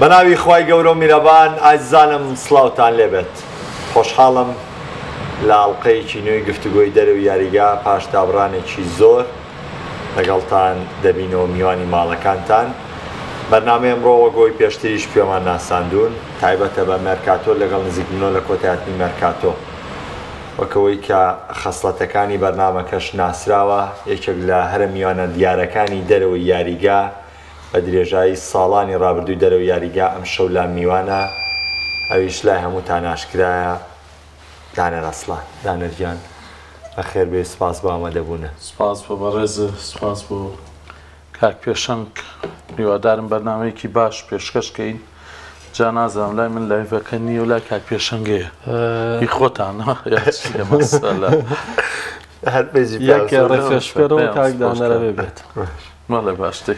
بەناوی خوای گەورە و میرەبان ئازیزانم سڵاوتان لێبێت. خۆشحاڵم لە ئاڵقەیەکی نوێی گفتوگۆی دەرەوەی یاریگا پاش دابڕانێکی زۆر لەگەڵتان دەبینەوە میوانی ماڵەکانتان. بەرنامەی ئەمڕۆوە گۆی پێشتریش پێمان ناساندوون تایبەتە بە مەرکاتۆ لەگەڵ نزیکبوونەوە لە کۆتایەتنی مەرکاتۆ، وەکەوەی کە خەسڵەتەکانی بەرنامەکەش ناسراوە یەکێک لە هەرە میوانە دیارەکانی دەرەوەی یاریگا بە درێژایی ساڵانی ڕابردووی دەرەوەی یاریگا ئەم شەو لا میوانە ئەویش لای هەمووتان ئاشکرایە. دانەر ئەسڵان، دانەرگیان بەخێر بێ، سپاس بۆ ئامادەبوونە. سپاس بۆ بەڕێزە، سپاس بۆ کاک پێشەنگ. هیوادارم بەرنامەیەکی باش پێشکەشکەین. جا نازانم لای من لایڤەکە نییە و لای کاک پێشەنگەیە هی خۆتان مەسەلە هەر بێزی یەکێ ڕێفێشکەرەوە کاک دانەرە بێت. مەڵێ باشتێ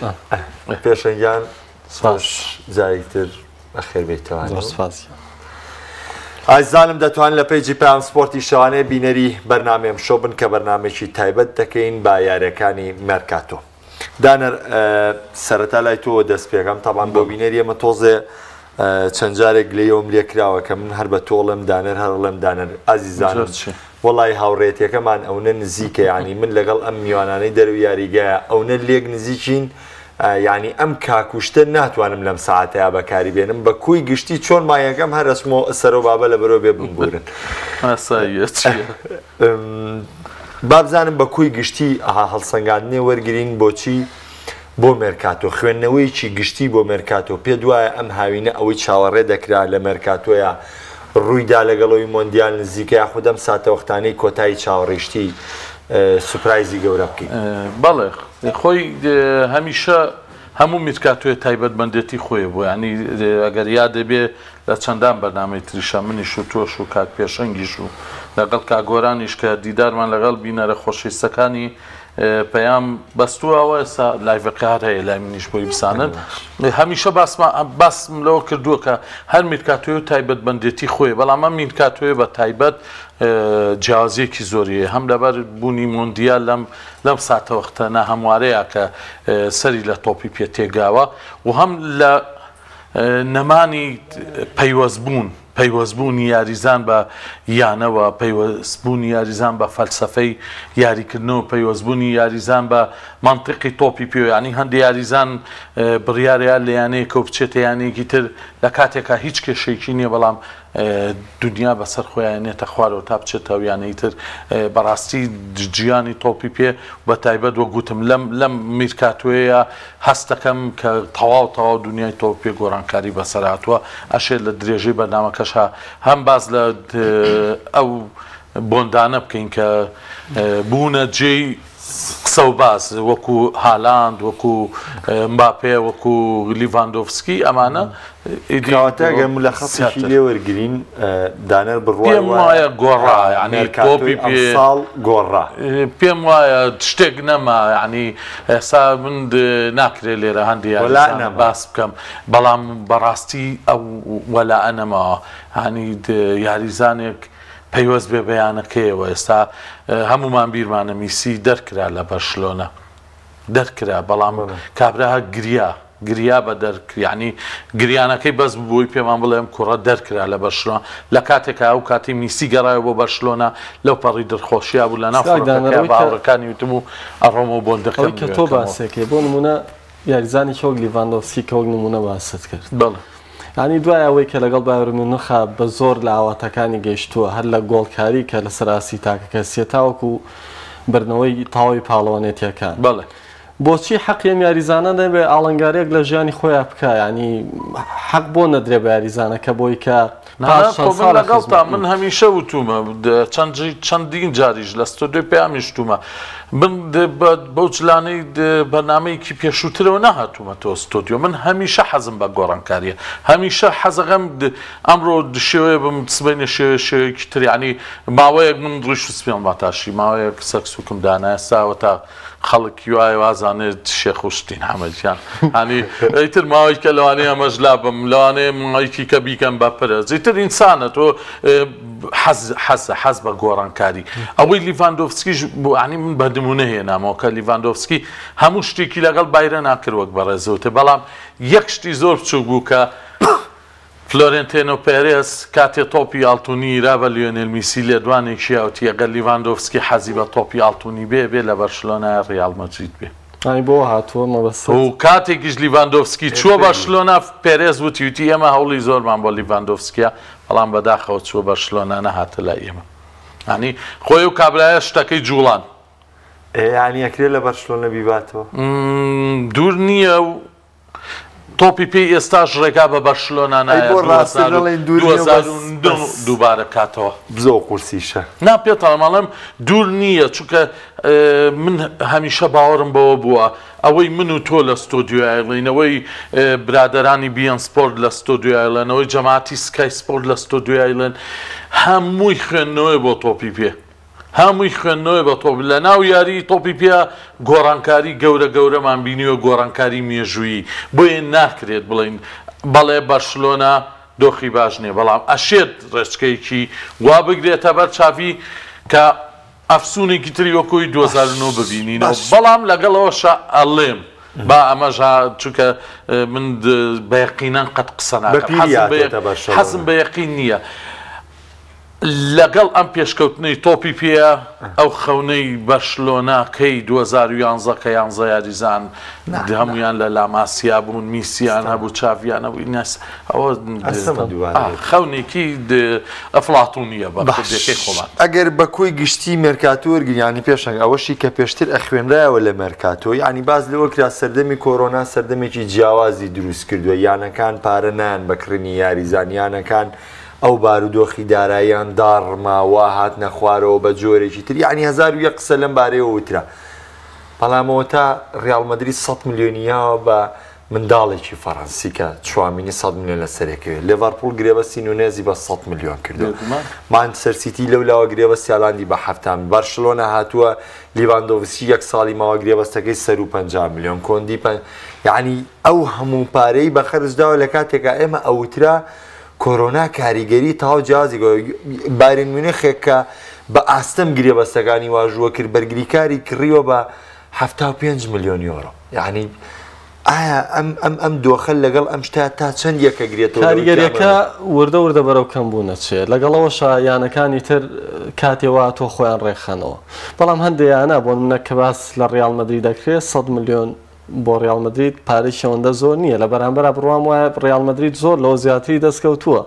پێشەنگیان سپاس جایتر بەخێر بێتەوە. سپاسی. ئازیزانم دەتوانن لە پێیجی پێیان سپۆرتی شەوانەیە بینەری بەرنامەم شۆ بن کە بەرنامێکی تایبەت دەکەین با یاریەکانی مەرکاتۆ. دانەر سەرەتا لای تۆ دەست پێکەم تاوان بۆ بینەری ئەمە تۆزێ چەند جارێک لێەوەم لێ کراوە کە من هەر بە تۆڵم دانەر هەرڵم دانەر ئازیزانم وەڵی هاوڕێتیەکەمان ئەوە نزیکە، ینی من لەگەڵ ئەم میوانانەی دەروی یاریگایە ئەوە لێک نزیکین، ینی ئەم کاکوشتە ناتوانم لەم ساعتەیە بەکاری بێنم بە کوی گشتی چۆن مایەکەم هەرسمەوە سەرۆ بابە لە بەرەو بێ بمبورن. بابزانم بە کوی گشتی هەڵسەنگاندنێ وەرگین بۆچی بۆ مێرکاتۆ خوێندنەوەیکی گشتی بۆ مێرکاتۆ پێ دوایە ئەم هاوینە ئەوەی چاوەڕێ دەکرا لە مێرکاتۆیە ڕوویدا لەگەڵەوەی مۆندیال نزیکە خودەم ساتەوەختانەی کۆتایی چاوەڕێشتی سوپرایزی گەورە بکەین. بەڵێ خۆی هەمیشە هەموو میرکاتۆیە تایبەتمەندێتی خۆی بۆ، ینی ئەگەر یاد دەبێ لە چەندان بەرنامەی تریشە منیش و تۆش و کاک پێشەنگیش و لەگەڵ کاگۆرانیش کە دیدارمان لەگەڵ بینەرە خۆشەویستەکانی پەیام بەستووەوە ئێستا لایڤەکە هەر هەیە لای منیش بۆی بسانن. هەمیشە باسم لەوە کردووە کە هەر میرکاتۆی و تایبەتمەندێتی خۆی، بەڵام ئەم میرکاتۆیە بە تایبەت جیازێکی زۆریە هەم لەبەر بوونی مۆندیال لەم ساتەوەختانە هەموارەیە کە سەری لە تۆپی پێ تێگاوە و هەم لە نەمانی پەیوەستبوونی یاریزان بە یانەوە، پەیوەستبوونی یاریزان بە فەلسەفەی یاریکردنەوە، پەیوەستبوونی یاریزان بە مانتیقی تۆپی پێ، ینی هەندێک یاریزان بڕیاریان لە یانەیەکە و بچێتە یانەیەکی تر لە کاتێکە هیچ کێشەیەکی نییە، بەڵام دنیا بەسەر خۆیانێتە خوارەوە تا بچێتەوە یانەی تر. بەڕاستی گیانی تۆپی پێ بە تایبەت وە گوتم لەم میرکاتۆیە هەست دەکەم کە تەواو دنیای تۆپ پێ گۆڕانکاری بەسەر هاتووە. ئەشێ لە درێژەی بەرنامەکەشە هەم باز لە ئەو بۆندانە بکەین کە بوونە جێی قسە و باز وەکو هالاند، وەکو مباپێ، وەکو لیڤاندۆفسکی، ئەمانە ئیدراواتەگە مولەخەسێکی لێ وەرگرین دانەر بڕوای پێم وایە گۆڕا، ینی تۆپی ساڵ گۆڕا، پێم وایە شتێک نەما، ینی ئێستا من ناکرێت لێرە هەندێک باس بکەم، بەڵام بەڕاستی ئەو وەلاە نەماوە، ینی یاریزانێک پەیوەست بێ بەیانەکەیەوە. ئێستا هەمومان بیرمانە میسی دەرکرا لە بەرشلۆنە دەرکرا، بەڵام کابرا گریا بە ینی گریانەکەی بەس بووی پێمان بڵێم کوڕە دەرکرا لە بەرشلۆنە لە کاتێکە ئەو کاتی میسی گەڕایەوە بۆ بەرشلۆنە لەو پەڕی دڵخۆشییا بوو لە ناو باوەڕەکانی وتم و ئەڕۆمەوە بۆندەکەی کە تۆ باسێکێ بۆ نمونە یاریزانی کەوک لیڤاندۆفسکی کەوک نمونە باست کرد. بەڵێ ینی دوای ئەوەی کە لەگەڵ بایرنمونخا بە زۆر لە ئاواتەکانی گەیشتووە هەر لە گۆڵکاری کە لە سەراسی تاکەکە سێتاوەکو بردنەوەی تاوی پاڵەوانێتیەکان. بەڵێ بۆچی حەقیم یاریزانە دەبێ ئاڵنگارێک لە ژیانی خۆیان بکە، ینی حەق بۆ نەدرێ بە یاریزانەکە بۆی کە لەگەڵتا من هەمیشە وتومە چەندین جاریش لە ستۆدیۆ پێیامیشتومە بەو جلانەی بەرنامەیەکی پێشووترەوە نەهاتوومە تۆ ستۆدیۆ. من هەمیشە حەزم بە گۆڕانکاریە، هەمیشە حەزەکەم ئەمڕۆ شێوەیە بم سبەینە شێوەیەکی تر، ینی ماوەیەک من ڕیش و سپێن باتاشی ماوەیەک سەکسوکم دانایە ساوە تا خەڵکی وایە وازانێت شێخ و شتین حەمەدیان هەنی ئەیتر ماوەی کە لەوانەیە ئەمەش لا بم لەوانەیە مایکی کە بیکەم بە پرە ئیتر ئینسانە تۆ حەز بە گۆڕانکاری ئەوەی لیڤاندۆفسکیش عنی من بەدمونە هێنامەوە کە لیڤاندۆفسکی هەموو شتێکی لەگەڵ بایرە ناکرد وەک بەڕێزەوتە بەڵام یەک شتی زۆر بچوو بوو کە فلۆرنتینۆ پێرێز کاتێ تۆپی ئاڵتونی را بە لیۆنێل میسی لێ دوانێکی یاوتی ئەگەر لیڤاندۆفسکی حەزی بە تۆپی ئاڵتونی بێ لە بەرشلۆنای ڕیال مەدرید بێ بۆ هاتووە مەبەست و کاتێکیش لیڤاندۆفسکی چووە بەرشلۆنا پێرێز وتی ئێمە هەوڵی زۆرمان بۆ لیڤاندۆفسکیە بەڵام بەداخەوە چووە بەرشلۆنا نەهاتە لای ئێمە ینی خۆی و کابرایە شتەکەی جوڵان ینی ئەکرێت لە بەرشلۆنە بیباتەوە دوور نییە و تۆپی پێی ئێستاش ڕێگا بە بەرشلۆنا دووبارە کاتەوە بزۆ قورسیشە ناپێتەڵمەڵم دوور نییە چونکە من هەمیشە باوەڕم بەوە بووە ئەوەی من و تۆ لە ستۆدیۆیڵێنەوەی برادەرانی بیان سپۆرت لە ستۆدیۆیڵێنەوەی جەماعەتی سکای سپۆرت لە ستۆدیۆیڵێن هەمووی خوێندنەوەی بۆ تۆپی پێ هەمووی خوێندنەوەی بە تۆپ لە ناو یاری تۆپی پێ گۆڕانکاری گەورەمان بینیوە گۆڕانکاری مێژوویی بۆیە ناکرێت بڵین بەڵێ بەرشلۆنا دۆخی باش نییە بەڵام ئەشێت ڕێچکەیەکی وا بگرێتە بەر چاوی کە ئەفسونێکی تری وەکۆی 2009 ببینینەوە بەڵام لەگەڵەوەشە ئەڵێم با ئەمەژ چونکە من بەیەقینان قەت قسە ناکەم حەزم بە یەقین نییە لەگەڵ ئەم پێشکەوتنەی تۆپی پێە ئەو خەونەی بەرشلۆنا کەی 2011 کە 11 یاریزان هەمویان لە لاماسیا بوون میسیان هەبوو چاڤیان هەبوو ئیناس ئەوە خەونێکی ئەفڵاتونیە بەخێکی خۆڵات ئەگەر بە کۆی گشتی مێرکاتۆرگیانی پێشنگ ئەوەشی کە پێشتر ئەخوێنرایەوە لە مەرکاتۆ ینی باز لەوە کرا سەردەمی کۆرۆنا سەردەمێکی جیاوازی دروست کردووە یانەکان پارە نان بەکڕنی یاریزان یانەکان ئەو بارودۆخی داراییان داڕماوە هات نەخوارەوە بە جۆرێکی تر یعنی 1001 قسە لەم بارەیەوە وترا بەڵامەوە تا ڕیال مەدرید 100 میلیۆنیاوە بە منداڵێکی فەڕەنسی کە چوامینی 100 میلیۆن لە سەرێکەوێت لێڤەرپوڵ گرێبە سینونێزی بە 100 میلیۆن کردو مانچستەر سیتی لەولاوە گرێبە سیالاندی بە 70 بەرشلۆنە هاتووە لیڤاندۆڤسکی یەک ساڵی ماوە گرێبەستەکەی سەر و 50 میلیۆن کۆندی یعنی ئەو هەموو پارەی بە خەرجداوە لە کاتێکا ئێمە ئەوترا کۆرۆنا کاریگەری تاو جیازی بارین مونیخێک کە بە ئاستەم گرێبەستەکانی واژووە کرد بەرگریکاری کڕیوە بە 75 میلیۆن یۆرۆ یعنی ئایا ئەم دۆخەل لەگەڵ ئەم شتا تا چەند یەکە گرێتەوە کاریگەریەکە وردە بەرەو کەم بوو نەچێت لەگەڵەوە شایانەکانی تر کاتێوا تۆ خۆیان ڕێخەنەوە بەڵام هەندێکیانە بۆ منە کە باس لە ڕیال مەدرید دەکرێت 100 میلیۆن بۆ ڕیال مەدرید پارەی شەوەندە زۆر نییە لە بەرامبەر بڕوام وایە ڕیال مەدرید زۆر لەوە زیاتری دەستکەوتووە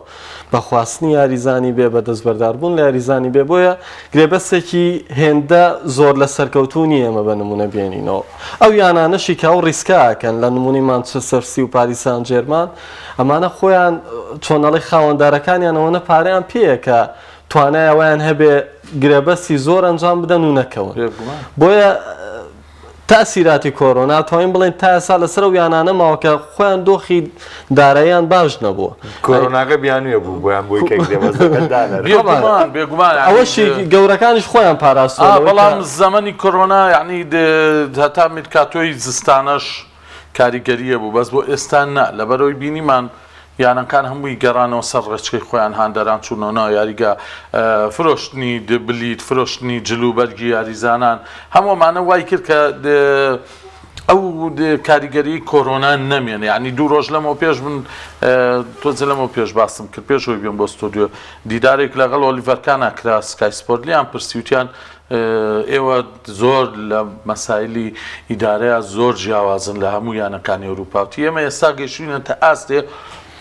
بە خواستنی یاریزانی بێ بە دەستبەرداربوون لە یاریزانی بێ بۆیە گرێبەستێکی هێندە زۆر لە سەرکەوتونی ئێمە بە نمونە بێنینەوە ئەو یانانەشی کە ئەو ڕیسکاکەن لە نمونی مانچستەر سیتی و پاریس سان ژێرمان ئەمانە خۆیان چۆنەڵی خاوەندارەکانیانەوەنە پارەیان پێیە کە توانایەوەیان هەبێ گرێبەستی زۆر ئەنجام بدەن و نەکەون بۆیە تاسیراتی کۆرۆنا توانین بڵێن تا ئێستا لەسەر و یانانە ماوەکە خۆیان دۆخی داراییان باش نەبووە کۆرۆناگە بیانوێ بوو بۆیان بۆی ئەوەشی گەورەکانیش خۆیان پاراستەوە بەڵام زەمەنی کۆرۆنا یعنی هەتا میرکاتۆی زستانەش کاریگەریە بوو بەس بۆ ئێستا نا لەبەرەوەی بینیمان یانەکان هەمووی گەڕانەوە سەر ڕێچکەی خۆیان هاندەران چوونەوە یاریگە فرۆشتنی بلیت فرۆشتنی جلوبەرگی یاریزانان هەموومانە وای کرد کە ئەو کاریگەری کۆرۆنا نەمێنێ ینی دوو ڕۆژ لەمەوە پێش من تۆزە لەمەوە پێش باسم کرد پێشەوەی بێم بۆ ستۆدیۆ دیدارێک لەگەڵ ئۆلیڤەرکانە کرا سکای سپۆرت لیان پرسیوتیان ئێوە زۆر لە مەسایلی ئیدارەیە زۆر جیاوازن لە هەموو یانەکانی ئەوروپاوتی ئێمە ئێستا گەیشتوینە تا ئاستێ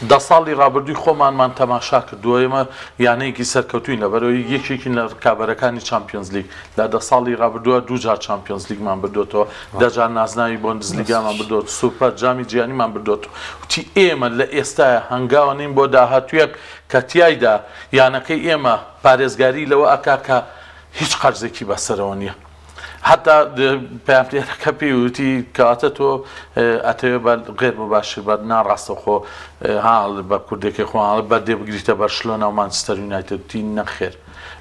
10 ساڵی ڕابردووی خۆمانمان تەماشا کردووە ئێمە یانەیەکی سەرکەوتوین لەبەرەوەی یەکێکی لە ڕکابەرەکانی چامپیۆنز لیگ لە 10 ساڵی ڕابردووە دووجار چامپیۆنز لیگمان بردوێتەوە 10 جار نازناوی بۆندزلیگامان بردوێت سوپەر جامی جیهانیمان بردوێت وتی ئێمە لە ئێستایە هەنگاوە نین بۆ داهاتوویەک کە تیایدا یانەکەی ئێمە پارێزگاری لەوە ئەکا کە هیچ قەرزێکی بەسەرەوە نییە حتا پێیانپێرەکە پێیوتی کەواتە تۆ ئەتەوێ بە غێر مباشر بە ناڕاستە خۆ هاڵ بە کوردێکی خۆڵ بەردێ بگریتە بەرشلۆنا و مانچستەر یونایتدی نەخێر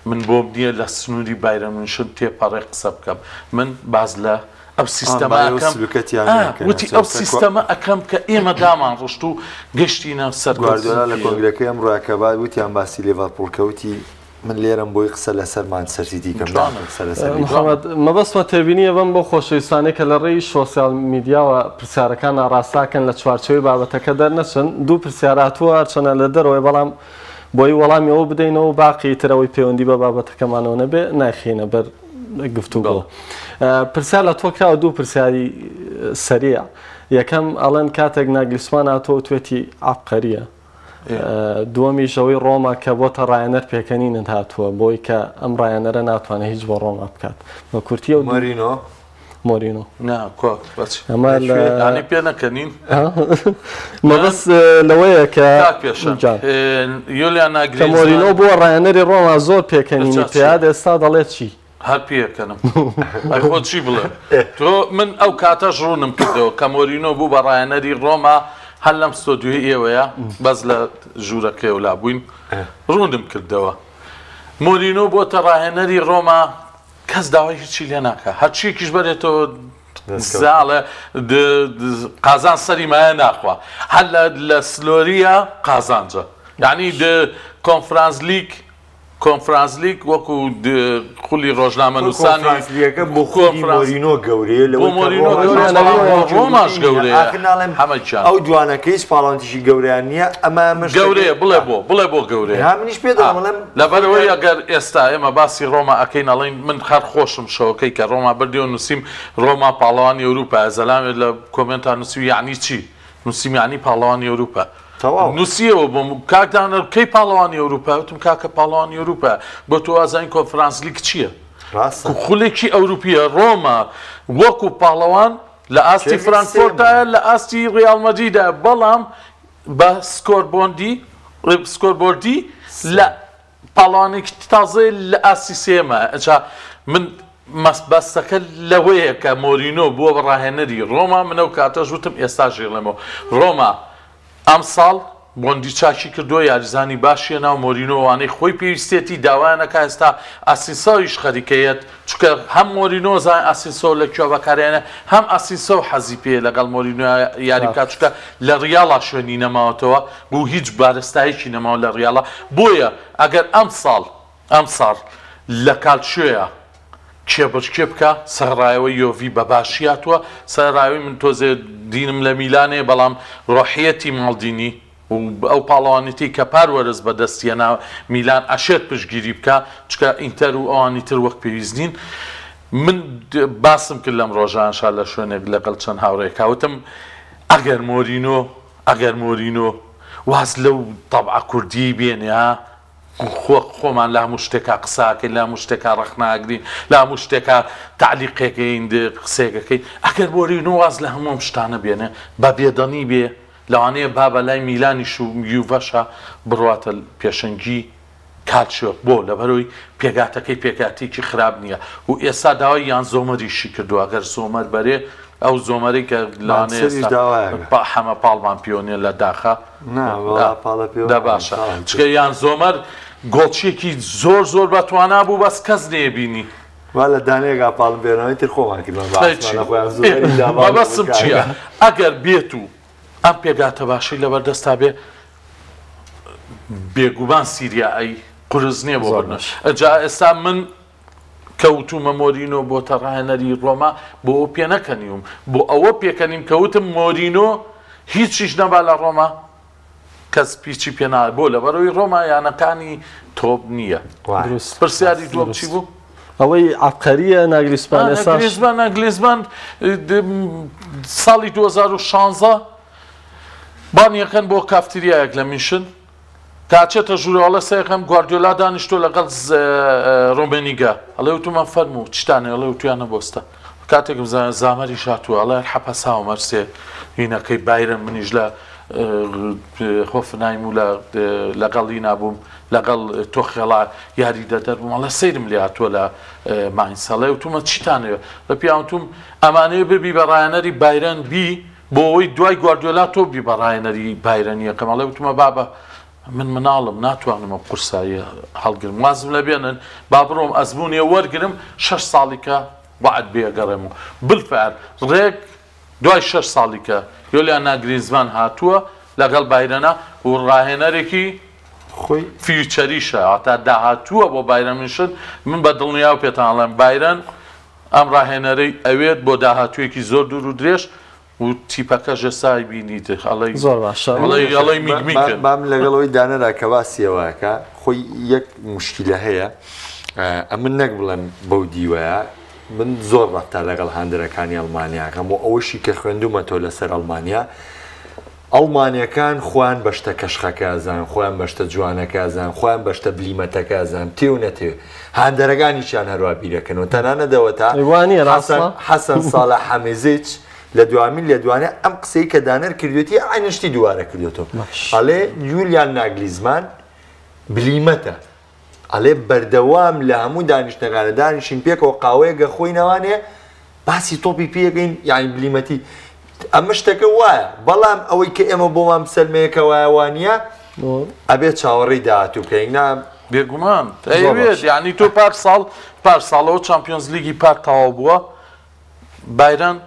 من بۆم نییە لە سنووری بایرەمنشن تێپەڕێ قسە بکەم من باز لە ئەو سیستەمە وتی ئەو سیستەمە ئەەکەم کە ئێمە دامان ڕشت و گەشتینە سەر گواردیۆلا لە کۆنگرەکەی ئەم ڕاکەبات وتیان باسی لیڤەرپوڵ کەوتی من لێرم بۆی قسە لەسەر مانچستەر سیتی کەم محەممەد مەبەستمە تێبینیە بەم بۆ خۆشەویستانەی کە لە ڕێی سۆسیال میدیاوە پرسیارەکان ئاڕاستاکەن لە چوارچەوەی بابەتەکە دەرنەچن دوو پرسیاراتوە چەنە لە دەرەوەی بەڵام بۆی وەڵامیەوە بدەینەوە و باقی ترەوەی پەیوەندی بە بابەتەکەمانەوە نەبێ ناخینە بەر گفتوگۆ پرسیار لە تۆ کراوە دوو پرسیاری سەریع یەکەم ئەڵەن کاتێک ناگلیسمان هاتۆ توێتی عابقەریە دووەمیشەوەی ڕۆما کە بۆتە ڕایەنەر پێکەنینت هاتووە بۆی کە ئەم ڕایەنەرە ناتوانێت هیچ بۆ ڕۆما بکات بە کورتیە و مۆرینۆ ئەمە پێ نەکەنین مەبەست لەوەیە کە یۆلیان مۆرینۆ بۆ ڕایەنەری ڕۆما زۆر پێکەنینی پێیاد ئێستا دەڵێت چی هەر پێکەنم خۆ چی بڵێ تۆ من ئەو کاتەش ڕوونم کردەوە کە مۆرینۆ بوو بە ڕایەنەری ڕۆما هەر لەم ستۆدیۆی ئێوەیە بەس لە ژوورەکەی ولا بووین ڕوونم کردەوە مۆرینۆ بۆتە ڕاهێنەری ڕۆما کەس داوای هیچی لێ ناکە هەرچیەکیش بەرێتەوە زاڵە قازان سەری مایە ناخوا هەر لە سلۆریە قازانجە یعنی کۆنفرانس لیگ وەکو خولی ڕۆژنامە نووسانی بۆ مۆرینۆ گەورەیە بۆ مۆرینۆ ڕۆماش گەورەیە هەمەیان ئەو جوانەکەی سپاڵانتیشی گەوریان نییە ئەمە گەورەیە بڵێ بۆ گەورەیە منیش پێداڵم لەبەرەوەی ئەگەر ئێستا ئێمە باسی ڕۆما ئەەکەین ئەڵین من خەر خۆشم شەوەکەی کە ڕۆما بردیەوە نووسیم ڕۆما پاڵەوانی ئەوروپا زەلامێت لە کۆمنتان نووسی یعنی چی نووسیم یعنی پاڵەوانی ئەوروپا نووسیەوە بۆم کاکدانە کەی پاڵەوانی ئەوروپا وتم کاکە پاڵەوانی ئەوروپا بۆ تۆ ئازانی کۆنفرانس لیگ چییە خولێکی ئەوروپیە ڕۆما وەکو پاڵەوان لە ئاستی فرانکفۆرتایە لە ئاستی ڕیال مەدریدە بەڵام بە سکۆربۆردی لە پاڵەوانێکی تازەی لە ئاستی سێمە من بەستەکە لەوەیە کە مۆرینۆ بووە بە ڕاهێنەری ڕۆما منە و کاتەش وتم ئێستا ژێڵێمەوە ڕۆما ئەم ساڵ بۆندی چاکی کردووە یاریزانی باشیە ناو مۆرینۆوانەی خۆی پێویستێتی داوایانەکە ئێستا ئاسینساویش خەریکەیەت چونکە هەم مۆرینۆ زای ئاسینسۆ لە کوێ بەکارێنە هەم ئاسینسۆ حەزی پێ لەگەڵ مۆرینۆ یاری بکات چونکە لە ڕیاڵا شوێنی نەماوەتەوە بوو هیچ بارستایەکی نەماوە لە ڕیاڵە بۆیە ئەگەر ئەم ساڵ لە کالچۆیە کێبرکێ بکە سەرڕایەوەی یۆڤی بە باشی هاتووە سەرڕایەوەی من تۆزێ دینم لە میلانێ بەڵام ڕۆحیەتی ماڵدینی ئەو پاڵەوانیتی کە پاروەرز بەدەستیەنا میلان ئەشێت پشگیری بکە چکە ئینتەر و ئەوانی تر وەک پێویست نین من باسم کرد لەم ڕۆژانشا لە شوێنێک لەگەڵ چەند هاوڕێکاوتم ئەگەر مۆرینۆ واز لەو تەبعە کوردی بێنێ خۆمان لە هەموو شتێکا قساکەین لە هەموو شتێکا ڕەخناگرین لە هەموو شتێکا تعلیقێکەکەین قسێکەکەی ئەگەر مۆرینۆ واز لە هەموو شتانە بێنێ بە بێدەنی بێ لەوانەیە بابە لای میلانیش و یوڤەشە بڕواتە پێشەنگی کالچۆ بۆ لەبەرەوەی پێگاتەکەی پێکاتێکی خراپ نییە و ئێستا داوای یان زۆمەریشی کردووە ئەگەر زۆمەر بەرێ ئەو زۆمەری کە لەوانەیە هەمە پاڵمان پیۆنێ لە داخە باشە چکە یان زۆمەر گۆڵچێکی زۆر بەتوانە بوو بەس کەس نێبینی وا لە دانێکا پاڵم بێنەوەی تر خۆمان بەبەسم چییە ئەگەر بێت و ئەم پێگاتە باشی لەبەردەستا بێ بێگومان سیریایی قرس نییە بۆ بەرنەش ئەجا ئێستا من کەوتومە مۆرینۆ بۆتە ڕاهێنەری ڕۆما بۆ ئەو پێ نەکەنیوم بۆ ئەوە پێکەنیم کەوتم مۆرینۆ هیچیش نەبا لە ڕۆما کەس پیچی پێنا بۆ لەبەرەوەی ڕۆما یانەکانی تۆپ نییە پرسیاری دووەم چی بوو؟ ئەوەی عابقەریە ناگلیسمان ناگلیزمان ساڵی 2016 بانیەکەن بۆ کافتریایەک لە میشن کاچێتە ژوورەوەڵە سەیەکەم گواردیۆلا دانیشتۆ لەگەڵ ڕۆمێنیگا ئەڵێ وتومە فەرموو چتانێ ئەڵێ وتویانە بۆستە کاتێکم زامەری شاتووە ئەڵێ حەپەساوە مەرسێ هینەکەی بایرن منیش لە خۆفنایم و لەگەڵی نابووم لەگەڵ تۆ خێڵا یاری دەدەربووم ئەڵێ سەیرم لێ هاتووە لە ماینسەڵێ وتومە چیتانەوە لە پیاوتوم ئەمانەیە ببی بە ڕایەنەری بایرەن بی بۆ ئەوەی دوای گواردیۆلا تۆ بی بە ڕایەنەری بایرەنیەکەم ئەڵێ وتومە بابە من مناڵم ناتوانم ئەو قورسایی هەڵگرم وازم لە بێنن با بڕۆم ئەزممویە وەرگرم 6 ساڵیکە وعد بێگەڕێمەوە بالفعل ڕێک دوای 6 ساڵی کە یۆلیانا گرینزمان هاتووە لەگەڵ بایرەنە و ڕاهێنەرێکی خۆی فیوچەریشە هاتا داهاتووە بۆ بایرەن منشن من بە دڵنیا و پێتانڵێم بایرەن ئەم ڕاهێنەرەی ئەوێت بۆ داهاتوویەکی زۆر دوور و درێژ و تیپەکە ژەسای بینیت زۆر باشە ئەڵی میگمیکن بام لەگەڵەوەی دانەرا کە باسیەوەکە خۆی یەک مشکلە هەیە ئەمن نەک بڵێن بەو دیوەیە من زۆر ڕەفتا لەگەڵ هاندەرەکانی ئەڵمانیاکەم و ئەوەشی کە خوێندومەتەوە لەسەر ئەڵمانیا ئەڵمانیەکان خۆیان بەشتە کەشخەکەزان خۆیان بەشتە جوانەکەزان خۆیان بەشتە بلیمەتەکەزان تێو نەتێ هاندەرەکانیشیان هەروە بیرەکەنەوە تەنانەدەوە تا حەسەن ساڵە حەمێزیچ لە دوامین لە دوانێ ئەم قسەی کە دانەر کردوێتی ئاینشتی دووارە کردوێتەوە ئەڵێ یولیان ناگلیزمان بلیمەتە ئەڵێ بەردەوام لە هەموو دانیشتەکانە دانیشین پێکەوە قاوەیەگە خۆی نەوانێ باسی تۆپی پێگەین یانی بلیمەتی ئەمە شتەکە وایە بەڵام ئەوەی کە ئێمە بۆمان سەلمەیەکە وایەوانە ئەبێت چاوەڕێی داهاتوو بکەین بێگومان ئەوێت یعنی تۆ پار ساڵەوە چامپیۆنز لیگی پار تەواو بووە بایرەن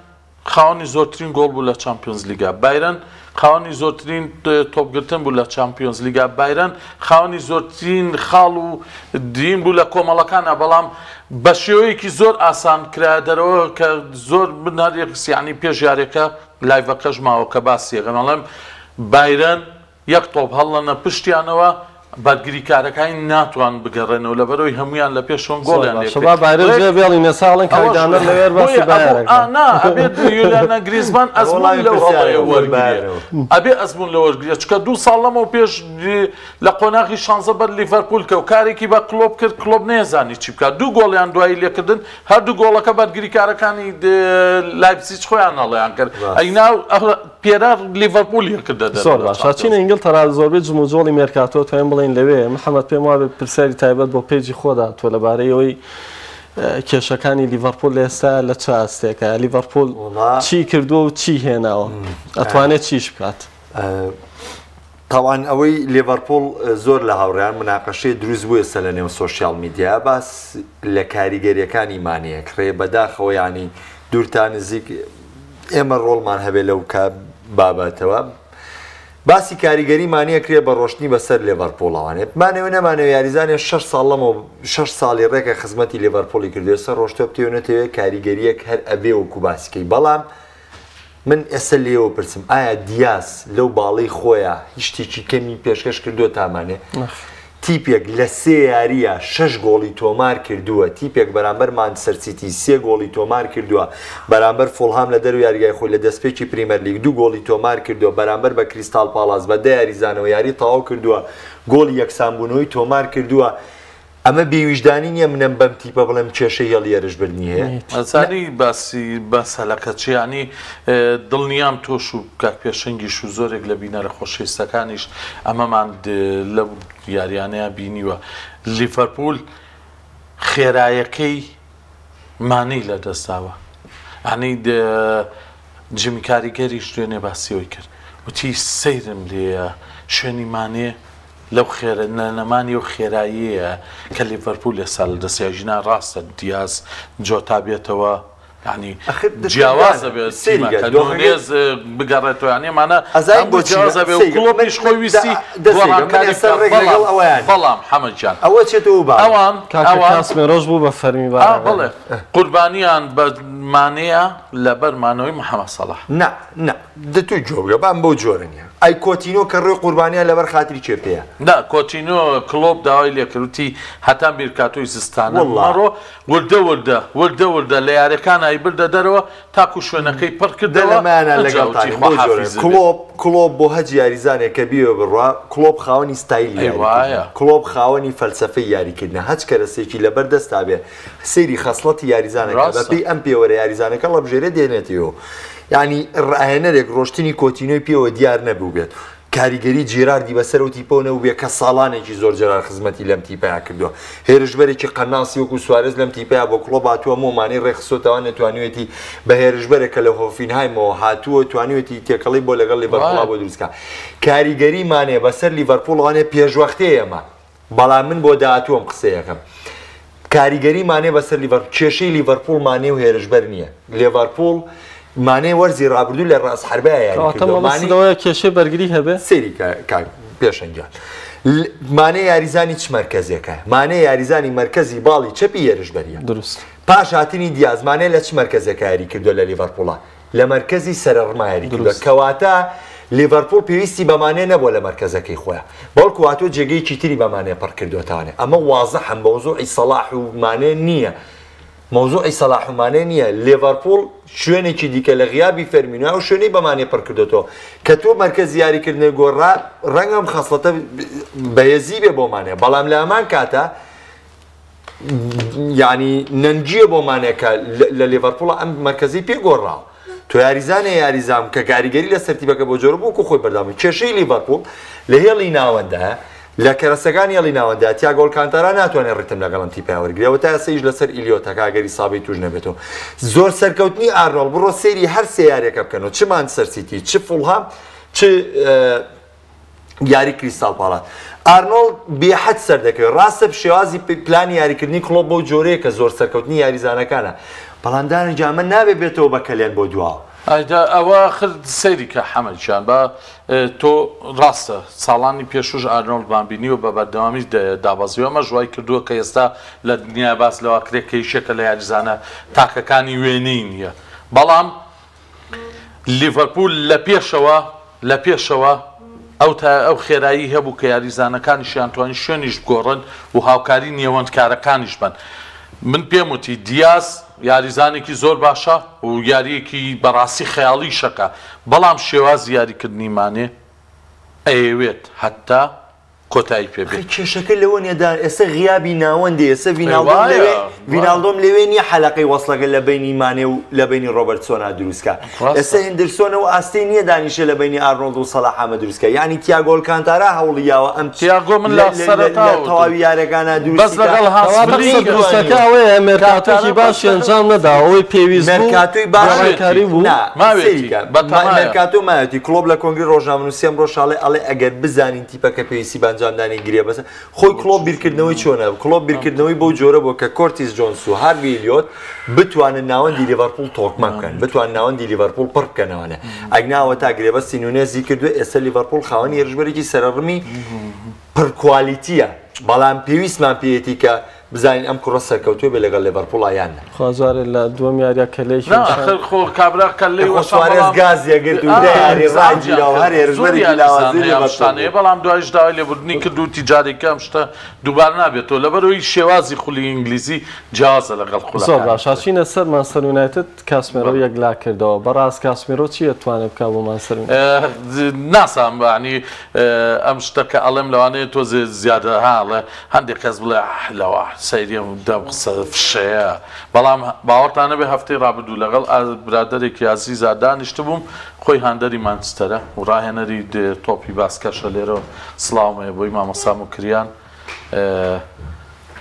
خاوەنی زۆرترین گۆڵ بوو لە چامپیۆنز لیگا بایرەن خاوەنی زۆرترین تۆپگرتن بوو لە چامپیۆنز لیگا بایرەن خاوەنی زۆرترین خاڵ و دین بوو لە کۆمەڵەکانە بەڵام بە شێوەیەکی زۆر ئاسان کرا دەرەوە کە زۆر بناریانی پێشیارێکە لایڤەکەش ماوە کە باسیەکەمەڵێم بایرەن یەک تۆپ هەڵەنە پشتیانەوە بەرگری کارەکانی ناتوان بگەڕێنەوە لەبەرەوەی هەمویان لە پێشۆن گۆڵیان بێڵی ساڵن کاردانە لەوێر ئەبێت یۆلیانا گرینزمان ئەزمون لەو هەڵەیە وەرگێ ئەبێ ئەزمون لە وەرگێ چکە 2 ساڵ لەمەوە پێش لە قۆناغی 16 بەر لیڤەرپول کە و کارێکی بە کلۆب کرد کلۆب نێزانی چی بکات 2 گۆڵیان دوایی لێکردن هەردوو گۆڵەکە بەرگری کارەکانی لایپزیگ خۆیان هەڵەیان کرد ئەینا پێرار لیڤەرپولی کردە زۆر باشە چینە ئینگلتەرا زۆربەی جموجۆڵی مێرکاتۆ توێن بڵێن لەوێ محەممەد پێم وابێت پرسیاری تایبەت بۆ پێیجی خۆدا تۆ لەبارەی ئەوەی کێشەکانی لیڤەرپول لە ئێستا لە چ ئاستێکە لیڤەرپول چی کردووە و چی هێناوە ئەتوانێت چیش بکات تاوان ئەوەی لیڤەرپول زۆر لە هاوڕیان مناقەشەی دروست بووە سە لە نێو سۆشیال میدیا باس لە کاریگەریەکانی مانیە کرێ بەداخەوە ینی دوورتان نزیک ئێمە ڕۆڵمان هەبێت لەو کا بابەتەوە باسی کاریگەری مانیە کرێ بە ڕۆشنی بەسەر لیڤەرپۆڵەوانێت مانەوە نەمانەوە یاریزانێ 6 ساڵ لەمەوە 6 ساڵی ڕێکە خزمەتی لیڤەرپۆڵی کردوێت سەر ڕۆشتۆ بتێونێتەوە کاریگەریەک هەر ئەبێ وەکو باسیکەی بەڵام من ئێستا لێەوە پرسم ئایا دیاس لەو باڵەی خۆیە هیچ شتێکی کەمی پێشکەش کردووە تامانێ تیپێک لە 3 یاریە 6 گۆڵی تۆمار کردووە تیپێک بەرامبەر مانچستەر سیتی 3 گۆڵی تۆمار کردووە بەرامبەر فولهام لە دەرو یاریگای خۆی لە دەستپێکی پریمەر لیگ 2 گۆڵی تۆمار کردووە بەرامبەر بە کریستال پالاس بە 10 یاریزانەوە یاری تەواو کردووە گۆڵی یەکسانبوونەوەی تۆمار کردووە ئەمە بێویژدانی نییە منم بەم تیپە بڵێم کێشەی هەڵی ێرشبردنی هەیە ئەزانی باسی بەسەلەکەچیانی دڵنیام تۆش و کاک پێشەنگیش و زۆرێک لە بینەرە خۆشەویستەکانیش ئەمەمان لەو یاریانەیە بینیوە لیڤەرپول خێرایەکەی مانەی لە دەستاوە ئەنی جمی کاریگەریش دوێنێ باسیەوەی کرد وتی سەیرم لێە شوێنی مانێ لەو خێرە نەمانی و خێراییە کە لیڤەرپول لێسا لە دەستیاژینا ڕاستە دیاز جۆتا بێتەوە ینی جیاوازە بێت نێز بگەڕێتەوە یانێمانە جیاوازە بێ و کڵۆپیش خۆی ویستی بەڵام حەمەدجان ئەوە چێتەوە ئەوان کاسمێرۆژ بوو بە فەرمی بڵێ قوربانیان بە مانەیە لەبەرمانەوەی محەممەد سەڵاح نه دەتوی جۆبگە بام بەو جۆرە نیە ئەی کۆتینۆ کە ڕێی قوربانیان لەبەر خاتری چێ پێەیە دا کۆتینۆ کلۆب داوای لێکردوتی هەتا بیرکاتۆی زستانە مەڕۆ وردە لە یاریەکانایی بردە دەرەوە تاکو شوێنەکەی پڕ کردەوە لەمانە لەگەڵ کلۆب بۆ هەج یاریزانێک کە بیوە بڕوا کلۆب خاوەنی ستایلی کلۆب خاوەنی فەلسەفەی یاریکردنە هەچ کەرەسێکی لەبەر دەستا بێ سەیری خەسڵەتی یاریزانەکە بەپێی ئەم پێوەرە یاریزانەکە لە بژێرە دێنێتەوە ینی ڕاهێنەرێک ڕۆشتنی کۆتینۆی پێوە دیار نەبوو بێت کاریگەری جێراردی بەسەر و تیپۆ نەبوو بێ کە ساڵانێکی زۆر جەرار خزمەتی لەم تیپەیە کردووە هێرشبەرێکی قەناسی وەکو سوارێز لەم تیپەیە بۆ کڵۆب هاتووە مۆمانی ڕێخسۆتەوە نەتوانوێتی بە هێرشبەرێکە لە هۆفینهایمەوە هاتووە توانوێتی تێکەڵی بۆ لەگەڵ لیڤەرپوڵ بۆ دروستکە کاریگەریمانێ بەسەر لیڤەرپوڵوانێ پێشوەختەیە ئێمە بەڵام من بۆ داهاتووەم قسەیەکەم کاریگەری مانێ بەسەر لیڤەرپۆل کێشەی لیڤەرپۆڵ مانێ و هێرشبەر نییە لیڤەرپۆڵ مانێ وەرزی ڕابردوو لە ڕاست حربایە کێشەی بەرگری هەبێ سێری پێشەنگیان مانێ یاریزانی چ مەرکەزێکە مانێ یاریزانی مرکزی باڵی چەپی هێرشبەریە دروست پاش هاتنی دیازمانێ لە چ مرکزێکە یاری کردو لە لیڤەرپۆڵە لە مرکزی سەرڕما یاری کردووە کەواتە لیڤەرپۆڵ پێویستی بەمانێ نەبووە لە مرکزەکەی خۆیان بەڵکو هاتۆ جێگەیەکی تری بەمانێ پڕ کردوتانێ ئەمە واضحە مەوزوعی سەلاح و مانێ نییە مەوزوعی سەلاح و مانێ نییە لیڤەرپۆڵ شوێنێکی دیکە لە غیابی فەرمینۆ و شوێنەی بەمانێ پڕ کردوتەوە کە تۆ مرکزی یاریکردنی گۆڕا ڕەنگەم خەسڵەتە بەهێزی بێ بۆمانێ بەڵام لە ئەمان کاتە یعنی نەنجیە بۆمانێکە لە لیڤەرپۆڵە ئەم مرکزی پێ گۆڕاوە تۆ یاریزانە یاریزام کە کاریگەری لە سەرتیبەکە بۆ جۆرە بوو خۆی بەردامی کێشەی لیڤەرپۆڵ لە هێڵی ناوەندە لە کەرەسەکانی هێڵی ناوەندە تیاگۆ ئەلکانتارا ناتوانێت ڕیتم لەگەڵم تیپای وەرگرێەوە تا ئێستاش لەسەر ئیلیۆتە کاگەری سابەی توش نەبێتەوە زۆر سەرکەوتنی ئارنۆڵ بڕۆ سێری هەر سێ یاریەکە بکەنەوە چ مانچستەر سیتی چ فولهام چ یاری کریستال پاڵات ئارنۆڵ بێحەد سەر دەکەوێت ڕاستە شێوازی پلانی یاریکردنی کڵۆب بۆ جۆرەیە کە زۆر سەرکەوتنی یاریزانەکانە بەڵامدانی جامە نابێت بێتەوە بە کەلێن بۆ دواوە ئەوە سەیری کە حەمەدیان بە تۆ ڕاستە ساڵانی پێشوش ئارنۆڵد بانبینیوە بە بەردەوامی دابەزیەوە ئەمە ژوای کردووە کە ئێستا لە دنیا باس لەوە کرێت کە یشێکە لە یاریزانە تاکەکانی وێنەی نییە بەڵام لیڤەرپۆل لە پێشەوە ئەو خێرایی هەبوو کە یاریزانەکانیشیان توانین شوێنیش بگۆڕن و هاوکاری نێوەندکارەکانیش بن من پێم وتی دیاز یاریزانێکی زۆر باشە و یاریەکی بەڕاستی خەیاڵی شەکە بەڵام شێواز یاریکردنیمانێ ئەیەوێت هەتا کۆتایی پێبێت کێشەکە لەوە نێدا ئێستا غیابی ناوەندی ئێستا ڤیناڵدۆم لەوێ نییە حەلەقەی وەسڵەکە لە بینی مانێ و لە بینی ڕۆبەرتسۆنا دروستکە ئێستا هێندرسۆنەوە ئاستەی نییە دانیشە لە بینی ئارنۆڵد و سەلاح ئەمە دروستکە یعنی تیاگۆ ئەلکانتارا هەوڵیاوە ئەم تیاگۆ من لە تەواوی یارەکانە دروستەکە ئەوەیە مێرکاتۆکی باشی ئەنجام نەدا ئەوەی پێویست مێرکاتۆی باشکاری بوو مێرکاتۆ مایەتی کلۆب لە کۆنگری ڕۆژنامەنووسی ئەمڕۆ شاڵێ ئەڵێ ئەگەر بزانین تیپەکە پێویستی بەنجامدانی گرێ بەسە خۆی کلۆب بیرکردنەوەی چۆنە کلۆب بیرکردنەوەی بۆ جۆرە بۆ کە کۆرتیس جۆنس و هاروی ئیلیۆت بتوانن ناوەندی لیڤەرپۆڵ تۆقمە بکەن بتوان ناوەندی لیڤەرپۆڵ پڕ بکەنەوەنە ئەگناوە تا گرێبەستی نونێزی کردووە ئێستا لیڤەرپۆڵ خاوەنی هێرشبەرێکی سەرڕمی پڕکوالیتیە بەڵام پێویستمان پێیەتی کە بزانین ئەم کوڕە سەرکەوتوێ بێ لەگەڵ لیڤەرپۆڵ یانە خوازارێ لە دووەم یاریە کەلەیەکی خۆ کابرا کەلەی سوارێز گازیەگرت و یاری ڕاجیراوە هەر هێرشبەرێکی لاوازی بەڵام دوایش داوای لێبوردنی کرد و تیجارێکە ئەم شتە دووبار نابێتەوە لەبەرەوەی شێوازی خولی ئینگلیزی جیازە لەگەڵ خوڵەکان زۆر باش چینە سەر مانچستەر یونایتد کاسمیرۆ یەکلا کردەوە بەڕاست کاسمیرۆ چی دەتوانێت بکات بۆ مانچستەر ناسام بەعنی ئەم شتەکە ئەڵێم لەوانەیە تۆ زیادە هاڵێ هەندێک کەس بڵێ لەوە سەیریم دەم قسە فشەیە بەڵام باوەڕتانە بێ هەفتەی ڕابردوو لەگەڵ برادەرێکی عەزیزا دانیشت بووم خۆی هاندەری مانچستەرە و ڕاهێنەری تۆپی باسکەشە لێرە سڵاومەیە بۆی مامەسام و کریان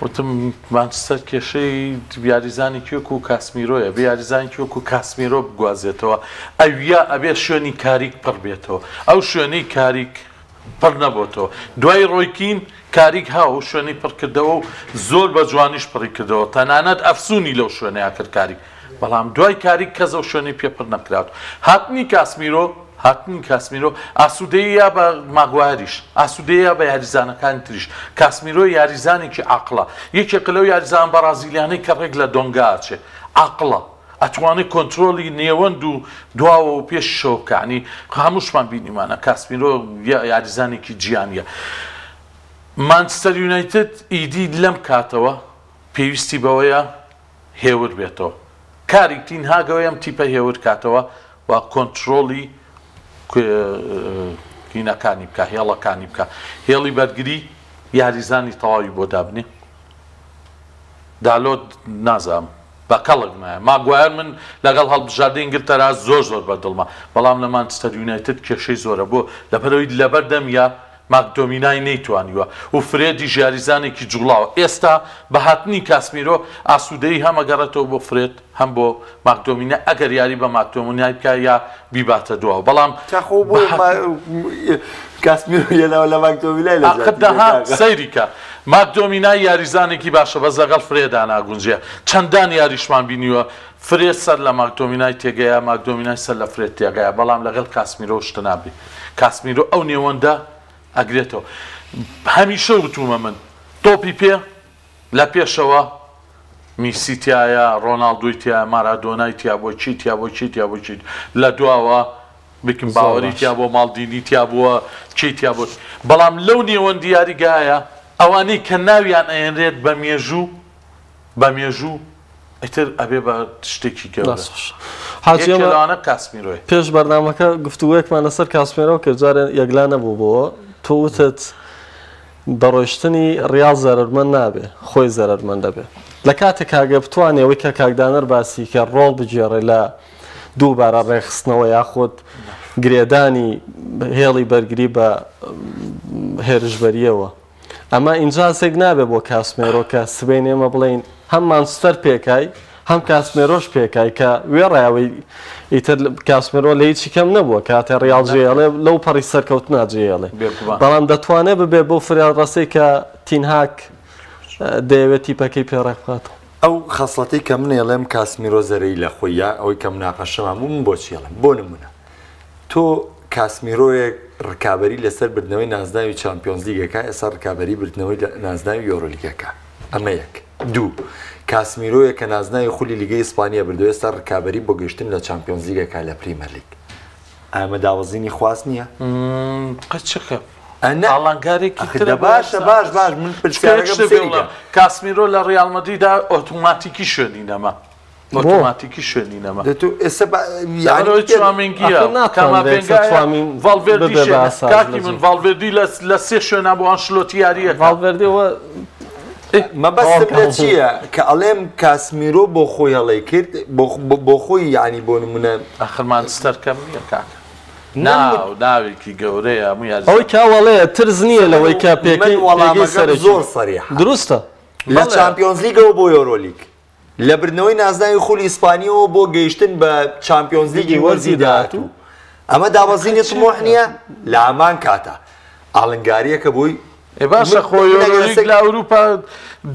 وتم مانچستەر کێشەی یاریزانی کێوەکو و کاسمیرۆیە بێ یاریزانی کێوەکو و کاسمیرۆ بگوازێتەوە ئەویا ئەبێ شوێنی کاریک پڕ بێتەوە ئەو شوێنەی کاریک پڕ نەبووتەوە دوای ڕۆیکین کاریک هاو شوێنی پڕکردەوە و زۆر بە جوانیش پڕی کردەوە تەنانەت ئەفسونی لەو شوێنەیە کرد کاریک بەڵام دوای کاریک کەس ئەو شوێنەی پێپڕ نەکرات هاتنی کاسمیرۆ ئاسوودەیە بە ماگواریش ئاسوودەیە بە یاریزانەکانی تریش کاسمیرۆ یاریزانێکی عەقڵە یەکێک لەو یاریزان بەرازیلیانەی کە ڕێک لە دۆنگاچێ عەقڵە ئەتوانێت کۆنتترۆلی نێوەند و دواوە و پێشەوە بکانی هەمووشمان بینیمانە کاسمیرۆ یاریزانێکی گیانیە مانچستەر یونایتد ئیدی لەم کاتەوە پێویستی بەوەیە هێور بێتەوە کاری تینهاگەوەی ئەم تیپە هێور کاتەوە و کۆنتترۆلی کینەکانی بکە هێڵەکانی بکە هێڵی بەرگری یاریزانی تەواوی بۆ دابنێ دالۆت نازام بە کەڵک نایە ماگوایر من لەگەڵ هەڵبژاردەی ئینگلتەرا زۆر بەدڵمە بەڵام لە مانچستەر یونایتد کێشەی زۆرە بۆ لەبەرەوەی لەبەردەمیە ماکدۆمینای نەیتوانیوە و فرێدی ژاریزانێکی جوڵاوە ئێستا بە هاتنی کاسمیرۆ ئاسوودەی هەمەگەڕێتەوە بۆ فرێد هەم بۆ ماکدۆمینە ئەگەر یاری بە ماکدۆمینای بکە یا بیباتە دواوە بەڵام کاسمیرۆ یەناوە لە ماکدۆمینای ئاخدەها سەیریکە ماکدۆمینای یاریزانێکی باشە بەس لەگەڵ فرێدا ناگونجێ چەندان یاریشمان بینیوە فرێد سەر لە ماکدۆمینای تێگەیە ماکدۆمینای سەر لە فرێد تێگەیە بەڵام لەگەڵ کاسمیرۆ شتە نابێ کاسمیرۆ ئەو نێوەندە ئەگرێتەوە هەمیشە وتومە من تۆپی پێ لە پێشەوە میسی تایە ڕۆناڵدۆی تایە مارادۆنای تیا بۆ چی تیا بۆ چی تیا بۆ چیت لە دواوە بکن باوەری تیا بۆ ماڵدینی تیا بووە چی تیا بۆ بەڵام لەو نێوەندی یاریگایە ئەوانەی کە ناویان ئەێنرێت بە مێژوو ئەتر ئەبێ بە شتێکی گەورە کاسمیرۆی پێش بەرنامەکە گفتوگویەکمان لەسەر کاسمیرۆ کرد جارێ یەکلا نەبوو بۆ تۆ وتت بەڕۆشتنی ڕیاڵ زەرمەند نابێ خۆی زەرمەند دەبێ لە کاتێک کاگە بتوانێەوەی کە کاکدانەر باسی کە ڕۆڵ بگێڕێ لە دووبارە ڕێخستنەوە یاخۆت گرێدانی هێڵی بەرگری بە هێرشبەریەوە ئەمە ئینجازێک نابێت بۆ کاسمێرۆ کە سبەی نێمە بڵین هەم مانچستەر پێکای هەم کاسمێرۆش پێکای کە وێڕایەوەی ئیتر کاسمێرۆ لە هیچی کەم نەبووە کاتێ ڕیاڵ جێڵێ لەو پەڕی سەرکەوت ناجێڵێ بەڵام دەتوانێت ببێ بۆ فریاد ڕستەی کە تینهاک دەیەوێت تیپەکەی پێڕێک بکاتەوە ئەو خەسڵەتی کە منێڵێم کاسمیرۆ زەرەی لە خۆیە ئەوەی کە مناقەشەمان بوو من بۆ چێڵم بۆ نمونە تۆ کاسمیرۆیەک ڕکابەری لەسەر بردنەوەی نازناوی چامپیۆنز لیگەکە ئێستا ڕکابەری بردنەوەی نازناوی یۆرۆلیگەکە ئەمە یەک دوو کاسمیرۆیە کە نازناوی خولی لیگەی ئیسپانیا بردو ئێستا ڕکابەری بۆ گەشتن لە چامپیۆنز لیگەکە لە پریمەر لیگ ئەمە داوەزینی خواست نییە قەچەکە ئاڵنگارێکی باشە باش من پرسیارەکەم کاسمیرۆ لە ڕیاڵ مەدریدا ئۆتۆماتیکی شوێنینەمە ئۆتۆماتیکی شوێنینەمە کاکی من ڤالڤێردی لە سێ شوێنە بۆ ئانشلۆتی یاریە ڤالڤێردیەوە مەبەستم لە چییە کە ئەڵێم کاسمیرۆ بۆ خۆی هەڵی کرد بۆ خۆی یعنی بۆ نمونە ئەخرمان ستەرکەم نییە کاکە ناوێکی گەورەیە ئەوەی کاوەڵەیە ترز نییە لەوەی کە پێکەی وەڵامەکە زۆر سەریح دروستە لە چامپیۆنز لیگەوە بۆ یۆرۆلیگ لە بردنەوەی نازناوی خولی ئیسپانیەوە بۆ گەیشتن بە چامپیۆنز لیگی وەرزی داهاتوو ئەمە داوەزینی طموح نییە لە ئامان کاتە ئاڵنگاریەکە بووی باشە خۆی یۆرۆلیگ لە ئەوروپا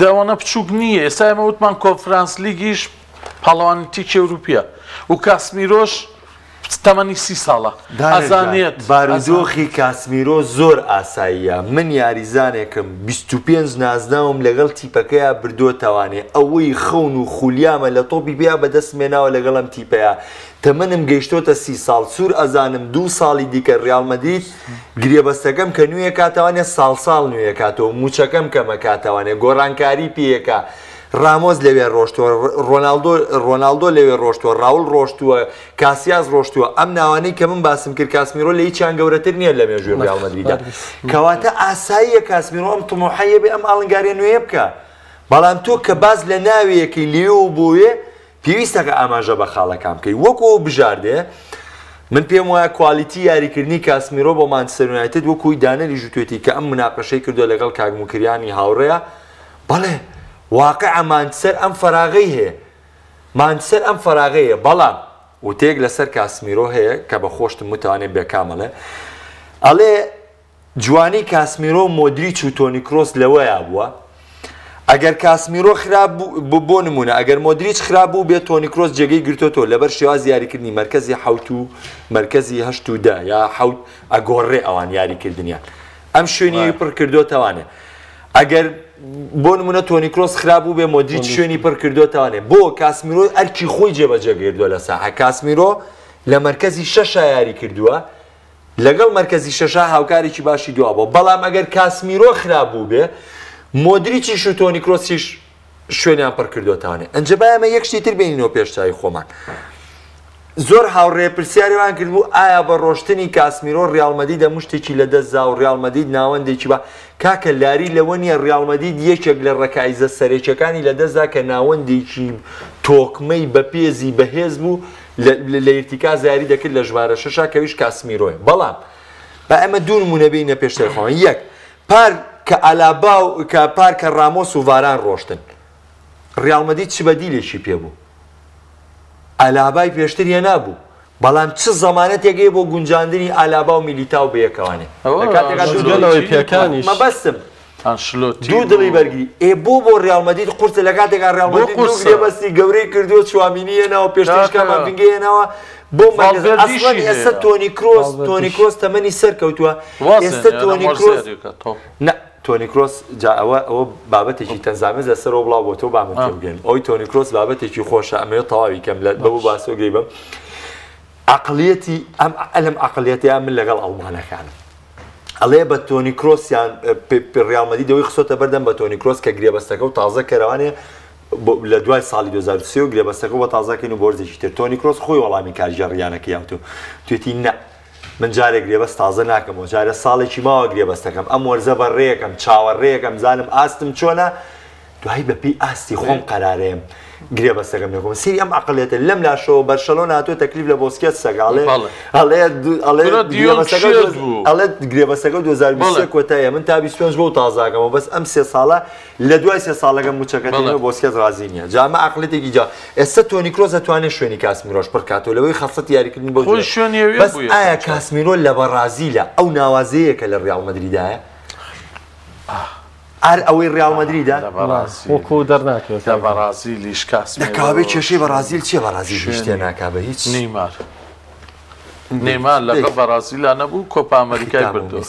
دەوانە بچووک نییە ئێستا ئێمە وتمان کۆنفرانس لیگیش پاڵەوانێتیکی ئەوروپیە و کاسمیرۆش تەمەنی 30 ساڵە ئازانێت بارودۆخی کاسمیرۆ زۆر ئاساییە من یاریزانێکم 25 نازناوم لەگەڵ تیپەکەیە بردووەتەوانێ ئەوەی خەون و خولیامە لە تۆپی بیا بەدەست مێناوە لەگەڵم تیپەیە تەمەنم گەیشتۆتە 30 ساڵ سوور ئەزانم 2 ساڵی دیکە ڕیاڵ مەدرید گرێبەستەکەم کە نوێیە کاتەوانێ ساڵ نوێیە کاتەوە موچەکەم کەمە کاتەوانێ گۆڕانکاری پێیەکە رامۆز لەوێ ڕۆشتووە ڕۆناڵدۆ لەوێ ڕۆشتووە ڕاول ڕۆشتووە کاسیاز ڕۆشتووە ئەم ناوانەی کە من باسم کرد کاسمیرۆ لە هیچیان گەورەتر نییە لە مێژووی ڕیاڵ مەدریددا کەواتە ئاساییە کاسمیرۆ ئەم طموحەیە بێ ئەم ئاڵنگاریە نوێیە بکە بەڵام تۆ کە باز لە ناویەکەی لێوە و بۆیە پێویستەکە ئاماژە بە خاڵەکان بکەی وەکو بژاردێ من پێم وایە کوالیتی یاریکردنی کاسمیرۆ بۆ مانچستەر یونایتد وەکوی دانەری ژوتێتی کە ئەم مناقەشەی کردو لەگەڵ کاگموکریانی هاوڕێیە بەڵێ واقع مانچستەر ئەم فەراغەی هەیە مانچستەر ئەم فەراغەیە بەڵام وتێک لەسەر کاسمیرۆ هەیە کە بە خۆشتم متوانێت بێکامەڵێ ئەڵێ جوانی کاسمیرۆ مۆدریچ و تۆنی کرۆس لەوەیە بووە ئەگەر کاسمیرۆ خراپ بۆ نمونە ئەگەر مۆدریچ خراپ بوو بێت تۆنی کرۆس جێگەی گرتوتەوە لەبەر شێواز یاریکردنی مرکزی حوت و مرکزی هەشت و دا یا حوت ئەگۆڕێ ئەوان یاریکردنیان ئەم شوێنی پڕ کردوتەوانێ ئەگەر بۆ نمونە تۆنی کرۆس خراپ بوو بێ مۆدریچ شوێنی پڕ کردوتەوانێ بۆ کاسمیرۆ ئەرکی خۆی جێبەجێ گردووە لە ساحە کاسمیرۆ لە مرکزی شەشا یاری کردووە لەگەڵ مرکزی شەشا هاوکارێکی باشی دوا بوو بەڵام ئەگەر کاسمیرۆ خراپ بوو بێ مۆدریچیش و تۆنی کرۆسیش شوێنیان پڕ کردوتەوانێ ئەنجە ئەمە یەک شتی تر بینینەوە پێشچاوی خۆمان زۆر هاوڕێ پرسیاریوان کردبوو ئایا بە ڕۆشتنی کاسمیرۆ ڕیاڵ مەدرید دەموو شتێکی لەدەستدا و ڕیاڵ مەدرید ناوەندێکی بە کاکە لاری لەوە نیە ڕیاڵ مەدرید یەکێک لە ڕەکایزە سەرێکیەکانی لەدەستدا کە ناوەندێکی تۆکمەی بەپێزی بەهێز بوو لە ئیرتیکاز یاری دەکرد لە ژمارە شەشا کەویش کاسمیرۆیە بەڵام بە ئەمە دوو نمونە بینە پێشتر خۆن یەک پار کە ئالابا و کە پار کە ڕامۆس و ڤاران ڕۆشتن ڕیال مەدرید چ بەدیلێکی پێبوو ئالابای پێشتریە نابوو بەڵام چ زەمانەتێکەیە بۆ گونجاندنی ئالابا و میلیتاو بەیەکەوانێ مەبەستم دوو دڵی بەرگری بۆ ڕیال مەدرید قورسە لە کاتێکا ڕیال مەدرید دوو گرێبەستی گەورەی کردووە چوامینیەنەوە پێشترشکە مافینگەیەنەوە بۆ ئەسڵەن ئێستا تۆنی کرۆس تەمەنی سەر کەوتووە ئێستا تۆنی کرۆس ئەوە بابەتێکی تەنزامێز لەسەرەوە بڵاو بۆ تۆ بامن پێبگەن ئەوی تۆنی کرۆس بابەتێکی خۆشە ئەمەوێت تەواوی کەم لە بەبوو باسۆ گەی بم عقلیەتی ئەم عقلیەتیان من لەگەڵ ئەڵمانەکانم ئەڵێ بە تۆنی کرۆسیان ڕیال مەدرید دەوەی خستۆتە بەردەم بە تۆنی کرۆس کە گرێبەستەکە و تازە کەروانێ لە دوای ساڵی 2023 و گرێبەستەکە بە تازەکەین و بۆرزێکی تر تۆنی کرۆس خۆی وەڵامی کارژێڕیانەکە یاوتو توێتی نە من جارێک گرێبەست تازە ناکەمەوە جارە ساڵێکی ماوە گرێبەستەکەم ئەم وەرزە بەڕێیەکەم چاوەڕێیەکەم زانم ئاستم چۆنە دوای بەپی ئاستی خۆم قەرارەیەم گرێبەستەکەم لێکۆم سری ئەم عقلێتە لەم لاشەوە بەرشەلۆنە هاتووە تەکلیف لە بۆسکێت سەگاڵێ گرێبەستەکە 2023 کۆتاییە من تا 25 بۆ تازاکەمەوە بەس ئەم سێ ساڵە لە دوای سێ ساڵەکەم موچەکەتەوە بۆسکێت رازی نییە جامە عقلێتێکی جا ئێستا تۆنی کرۆس دەتوانێت شوێنی کاسمیرۆش پڕکاتەوە لەوەی خەسەت یاریکردنی بۆ بەس ئایا کاسمیرۆ لە بەڕازیلە ئەو ناوازەیەکە لە ڕیال مەدریدایە ئەوەی ڕیال مەدریدە وەکو دەرناکەوێت لە بەرازیلیش کاسمیرۆ کێشەی بەرازیل چیە بەرازیل شتێ ناکا بە هیچ نێمار لەگەڵ بەرازیلا نەبوو کۆپا ئەمریکای بردو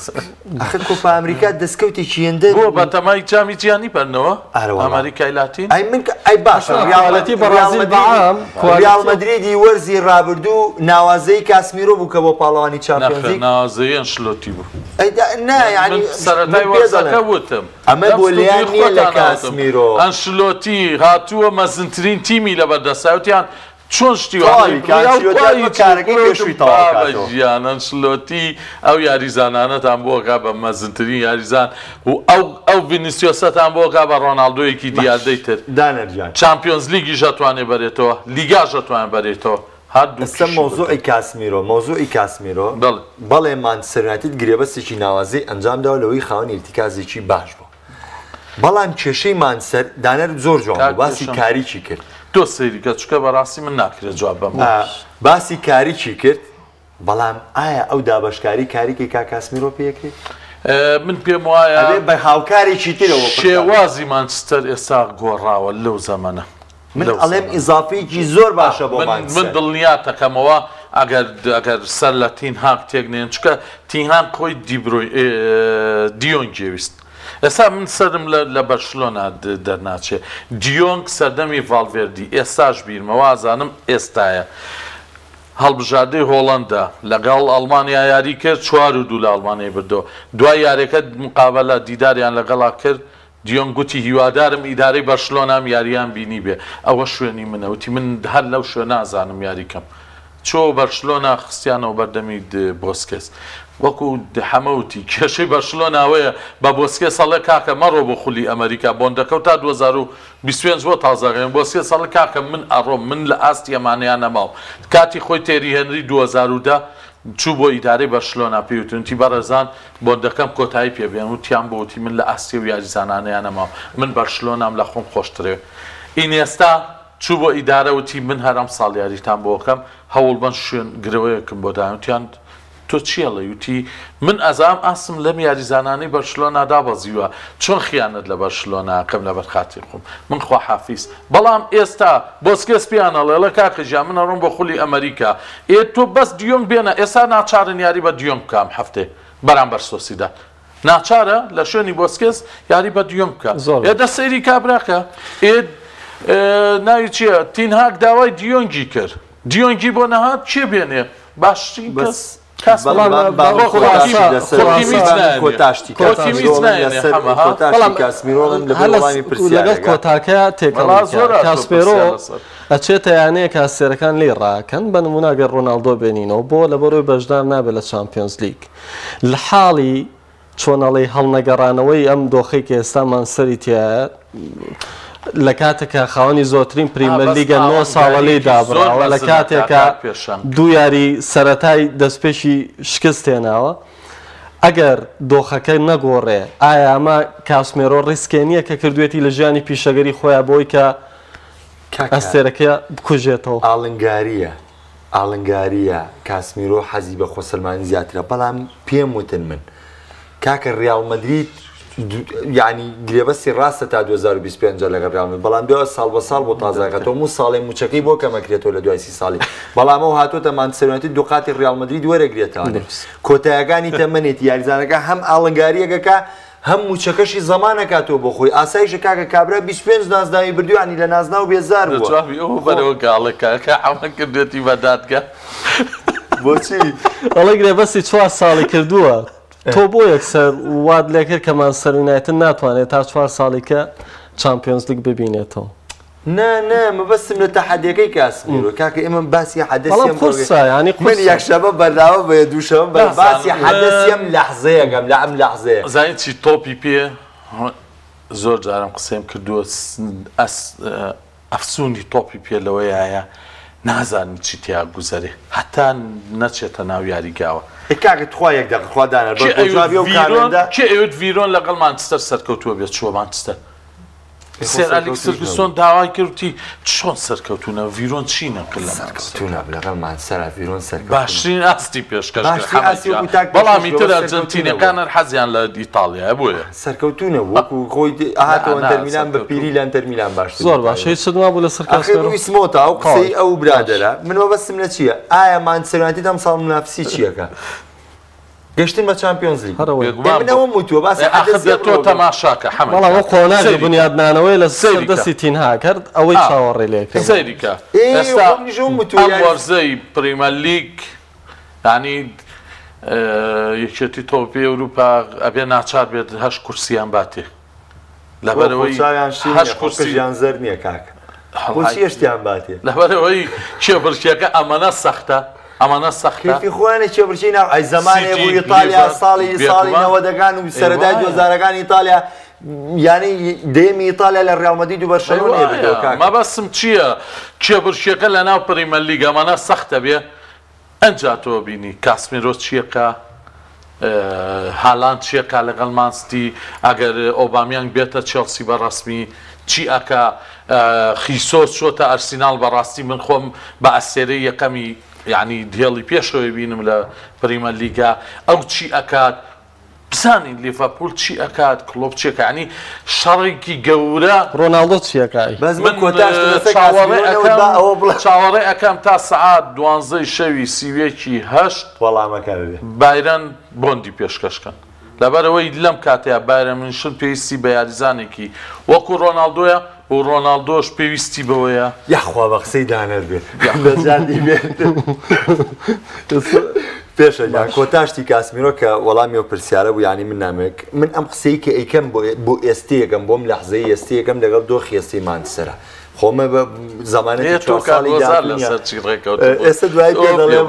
کۆپا ئەمریکا دەستکەوتێکی هێندە بۆ بە تەمای جامی جیهانی بەرنەوە ئەمریکای لاتین ئەی باشە ڕیاڵەتی بەرازیل بەعام ڕیال مەدریدی وەرزی ڕابردوو ناوازەی کاسمیرۆ بوو کە بۆ پاڵەوانی چامپیۆنز لیگ ناوازەی ئەنشلۆتی بوو ینی سەرەتای وەرزەکە وتم ئەمە بۆ لیان نییە لە کاسمیرۆ ئەنشلۆتی هاتووە مەزنترین تیمی لە بەردەساوتیان چۆن شتیوانیان ئەنشلۆتی ئەو یاریزانانەتان بۆگا بە مەزنترین یاریزان و ئەو ڤینیسیۆسەتان بۆگا بە ڕۆناڵدۆیەکی دیاردەی تر چامپیۆنز لیگی ژەتوانێ بەرێتەوە لیگا ژەتوان بەرێتەوە ئەستا مۆزوعی کاسمیرۆ بەڵێ مانچستەر گرێبەستێکی ناوازەی ئەنجامداوە لەوەی خاوەن ئیرتیکازێکی باش بوو بەڵام کێشەی مانچستەر دانەر زۆر جوان باسی کاریکی کرد تۆ سەیریکە چکە بەڕاستی من ناکرێت جواب بەم باسی کاریکی کرد بەڵام ئایا ئەو دابەشکاری کاریکی کا کاسمیرۆ پێکرێت من پێم وایە بە هاوکارێکی ترەوە شێوازی مانچستەر ئێستا گۆڕاوە لەو زەمانە من ئەڵێم ئیزافەیەکی زۆر باشە بۆ من دڵنیا دەکەمەوە ئەگەر سەر لە تینهاک تێکنێن چکە تینهاک خۆی دیۆنگ گێویست ئێستا من سەرم لە بەرشلۆنا دەرناچێ دیۆنگ سەردەمی ڤالڤێردی ئێستاش بیرمەوازانم ئێستایە هەڵبژاردەی هۆڵەندا لەگەڵ ئەڵمانیا یاری کرد 4-2 لە ئەڵمانیای بردەوە دوای یاریەکە مقابلە دیداریان لەگەڵا کرد دیۆنگ گوتی هیوادارم ئیدارەی بەرشلۆنام یاریان بینی بێ ئەوە شوێنی منەوتی من هەر لەو شوێنە نازانم یاریکەم چۆ بەرشلۆنا خستیانەوە بەردەمی بۆسکێس وەکو حەمەوتی کێشەی بەرشلۆناوەیە بە بۆسکێ سەڵێ کاکە مەڕۆ بۆ خولی ئەمریکا بۆندەکەوت تا 2025 بۆ تازەغێن بۆسکێ سەڵێ کاکە من ئەڕۆم من لە ئاستی ئەمانیان نەماوە کاتی خۆی تێری هێنری 2010 چوو بۆ ئیدارەی بەرشلۆنا پێوتونتی بەڕێزان بۆندەکەم کۆتایی پێبێن وتیان بۆوتی من لە ئاستی و یاریزانانیان نەماوە من بەرشلۆنام لە خۆم خۆشترێ ئینێستا چوو بۆ ئیدارە وتی من هەرم ساڵ یاریتان بۆکەم هەوڵ بن شوێن گرەوەیەکم بۆ داوتیان تۆ چیە لە یوتی من ئەزام ئاسم لەم یاریزانانی بەرشلۆنا دابەزیوە چۆن خیانەت لە بەرشلۆنا کەم لە بەرخاتی خۆم من خوا حافیز بەڵام ئێستا بۆسکێس پیانەڵێ لە کاکەژیان من ئەڕۆم بۆ خولی ئەمریکا تۆ بەس دیۆنگ بێنە ئێستا ناچارن یاری بە دیۆنگ بکەم هەفتێ بەرامبەر سۆسیداد ناچارە لە شوێنی بۆسکێس یاری بە دیۆنگ بکە ئێدە سەیری کابراکە ناوی چییە تینهاک داوای دیۆنگی کرد دیۆنگی بۆ نەهات چێ بێنێ باشی کەس لەگەڵ کۆتاکە کاسپێرۆ ئەچێتە یانەیە کاسێرەکان لێ ڕاکەن بە نموناگەر ڕۆناڵدۆ بێنینەوە بۆ لە بەرۆی بەشدار نابێت لە چامپیۆنز لیگ لە حاڵی چۆنەڵی هەڵنەگەڕانەوەی ئەم دۆخەی کە ئێستا مانسەری تایە لە کاتێکە خاوەنی زۆرترین پریمەر لیگە 9 ساڵە لێی دابڕاوە لە کاتێکە دوو یاری سەرەتای دەستپێشی شکست هێناوە ئەگەر دۆخەکە نەگۆڕێ ئایا ئەمە کاسمێرۆ ڕیسکێ نییە کە کردوێتی لە ژیانی پیشەگەری خۆیان بۆی کە ئەستێرەکە بکوژێتەوە ئاڵنگاریە کاسمیرۆ حەزی بە خۆسەلمانی زیاترە بەڵام پێم وتن من کاکە ریال مەدرید یعنی گرێبەستی ڕاستە تا 2025 لەگەڵ ریال مەدرید بەڵام دوێ ساڵ بە ساڵ بۆ تازاکەتەوە و ساڵی موچەکەی بۆ کەمەکرێتەوە لە دوای 30 ساڵی بەڵام ئەو هاتوۆتە مانچستەر دوقاتی ریال مەدرید وەرەگرێتەوە کۆتاییەکانی تەمەنێتی یاریزانەکە هەم ئاڵنگاریەکەکە هەم موچەکەشی زەمانەکاتەوە بۆ خۆی ئاسایشە کاکە کابرا 25 نازناوی بردووانی لە نازنا و بێزار بووە بەرەوە گاڵەکە ئەوە کردێتی بە دادگا بۆچی ئەڵێ گرێبەستی 4 ساڵی کردووە تۆ بۆ یەکسەر واد لێ کرد کە مانچستەر یونایتد ناتوانێت تا 4 ساڵی کە چامپیۆنز لیگ ببینێتەوە نا مەبەستم لە تەحەدیەکەی کاسمیرۆ کاکە ئێمە باسی حەدەسیم من یەکشەمە بەرداوە بە دووشەمە باسی حەدەسیم لەحزەیەکەم لە ئەم لەحزەیە زانین چی تۆپی پێ زۆر جارم قسەیم کردووە ئەفسوونی تۆپی پێ لەوەیە نازانم چی تیا گوزەرێ هەتا نەچێتە ناو یاریگاوە کاکە تخوا یەک دەقیقە خوا دانەر کێ ئەوێت ڤیرۆن لەگەڵ مانچستەر سەرکەوتووە بێت چووە مانچستەر سێر ئەلێکس فێرگوسۆن داوای کردی چۆن سەرکەوتونە ڤیرۆن چی نەکرد لە سەرکەوتونە لەگەڵ مانچستەر ڤیرۆن سەرکەوت باشترین ئاستی پێشکەش بەڵام ئیتر ئەرجەنتینەکانە حەزیان لە ئیتاڵیا بۆیە سەرکەوتونە وەکو خۆی هاتەوە ئەنتەر میلان بە پیری لە ئەنتەر میلان باشتر زۆر باش هیچ شتما بوو لە سەر کاسمیرۆ ویسمۆتە ئەو قسەی ئەو برادەرە من وەبەستم لە چییە ئایا مانچستەر یونایتد ئەم ساڵ منافسی چیەکە گەشتن بە چامپیۆنز لیگ منەوە وتووە باسی تۆ تەماشاکە بەڵام ئەو قۆناغی بنیادنانەوەی لە سەردەستی تینها کرد ئەوەی چاوەڕێ لێ کرد سەیریکە ئێستا ئەم وەرزەی پریمەر لیگ یعنی یەکێتی تۆپی ئەوروپا ئەبێ ناچار بێت 8 کورسیان باتێ لەبەرەوەی 8 کورسییان زەر نییە کاکە بۆچی هێشتیان باتێ لەبەرەوەی کێبڕکیەکە ئەمەنە سەختە ئەمانە سەختە خوانە چێبرچی ناو ئەی زەمانێ بوو ئیتالیا ساڵی 90ەکان و سەرەدای 2000ەکان ئیتالیا یعنی دێمی ئیتالیا لە ریال مەدرید و بەرشەلۆنە مەبەستم چییە کێبڕکیەکە لە ناو پریمەر لیگ ئەمانە سەختە بێ ئەنجا تۆ بینی کاسمیرۆ چیەکە هالاند چیەکە لەگەڵ مانستی ئەگەر ئۆبامیان بێتە چێلسی بەڕەسمی چی ئەکە خیسۆس چۆتە ئەرسینال بەڕاستی من خۆم بە ئەسێرەی یەکەمی یعنی دیێڵی پێشەوەی بینم لە پریمەر لیگا ئەو چی ئەکات بزانین لیڤەرپوڵ چی ئەکات کلۆب چیەکە ینی شەڕێکی گەورە ڕۆناڵدۆ چیەکای چاوەڕێ ئەەکەم تا سەعات 12 شەوی سیوێکی 8 وەڵامەکە بایرەن بۆندی پێشکەشکەن لەبەرەوەی لەم کاتەیە بایرە منشن پێویستی بە یاریزانێکی وەکو ڕۆناڵدۆیە و ڕۆناڵدۆش پێویستی بەوەیە یاخوا بە قسەی دانەر بێت بەجاندی بێت پێشە کۆتاشتی کاسمیرۆ کە وەڵامی و پرسیارە بوو ینی من نامێک من ئەم قسەی کە ئەیکەم بۆ ئێستەیەکەم بۆم لەحزەی ئێستەیەکەم لەگەڵ دۆخی ئێستەی مانچستەرە خۆمە بە زمانێکی 4 ساڵی ئێستا دوای دەڵێ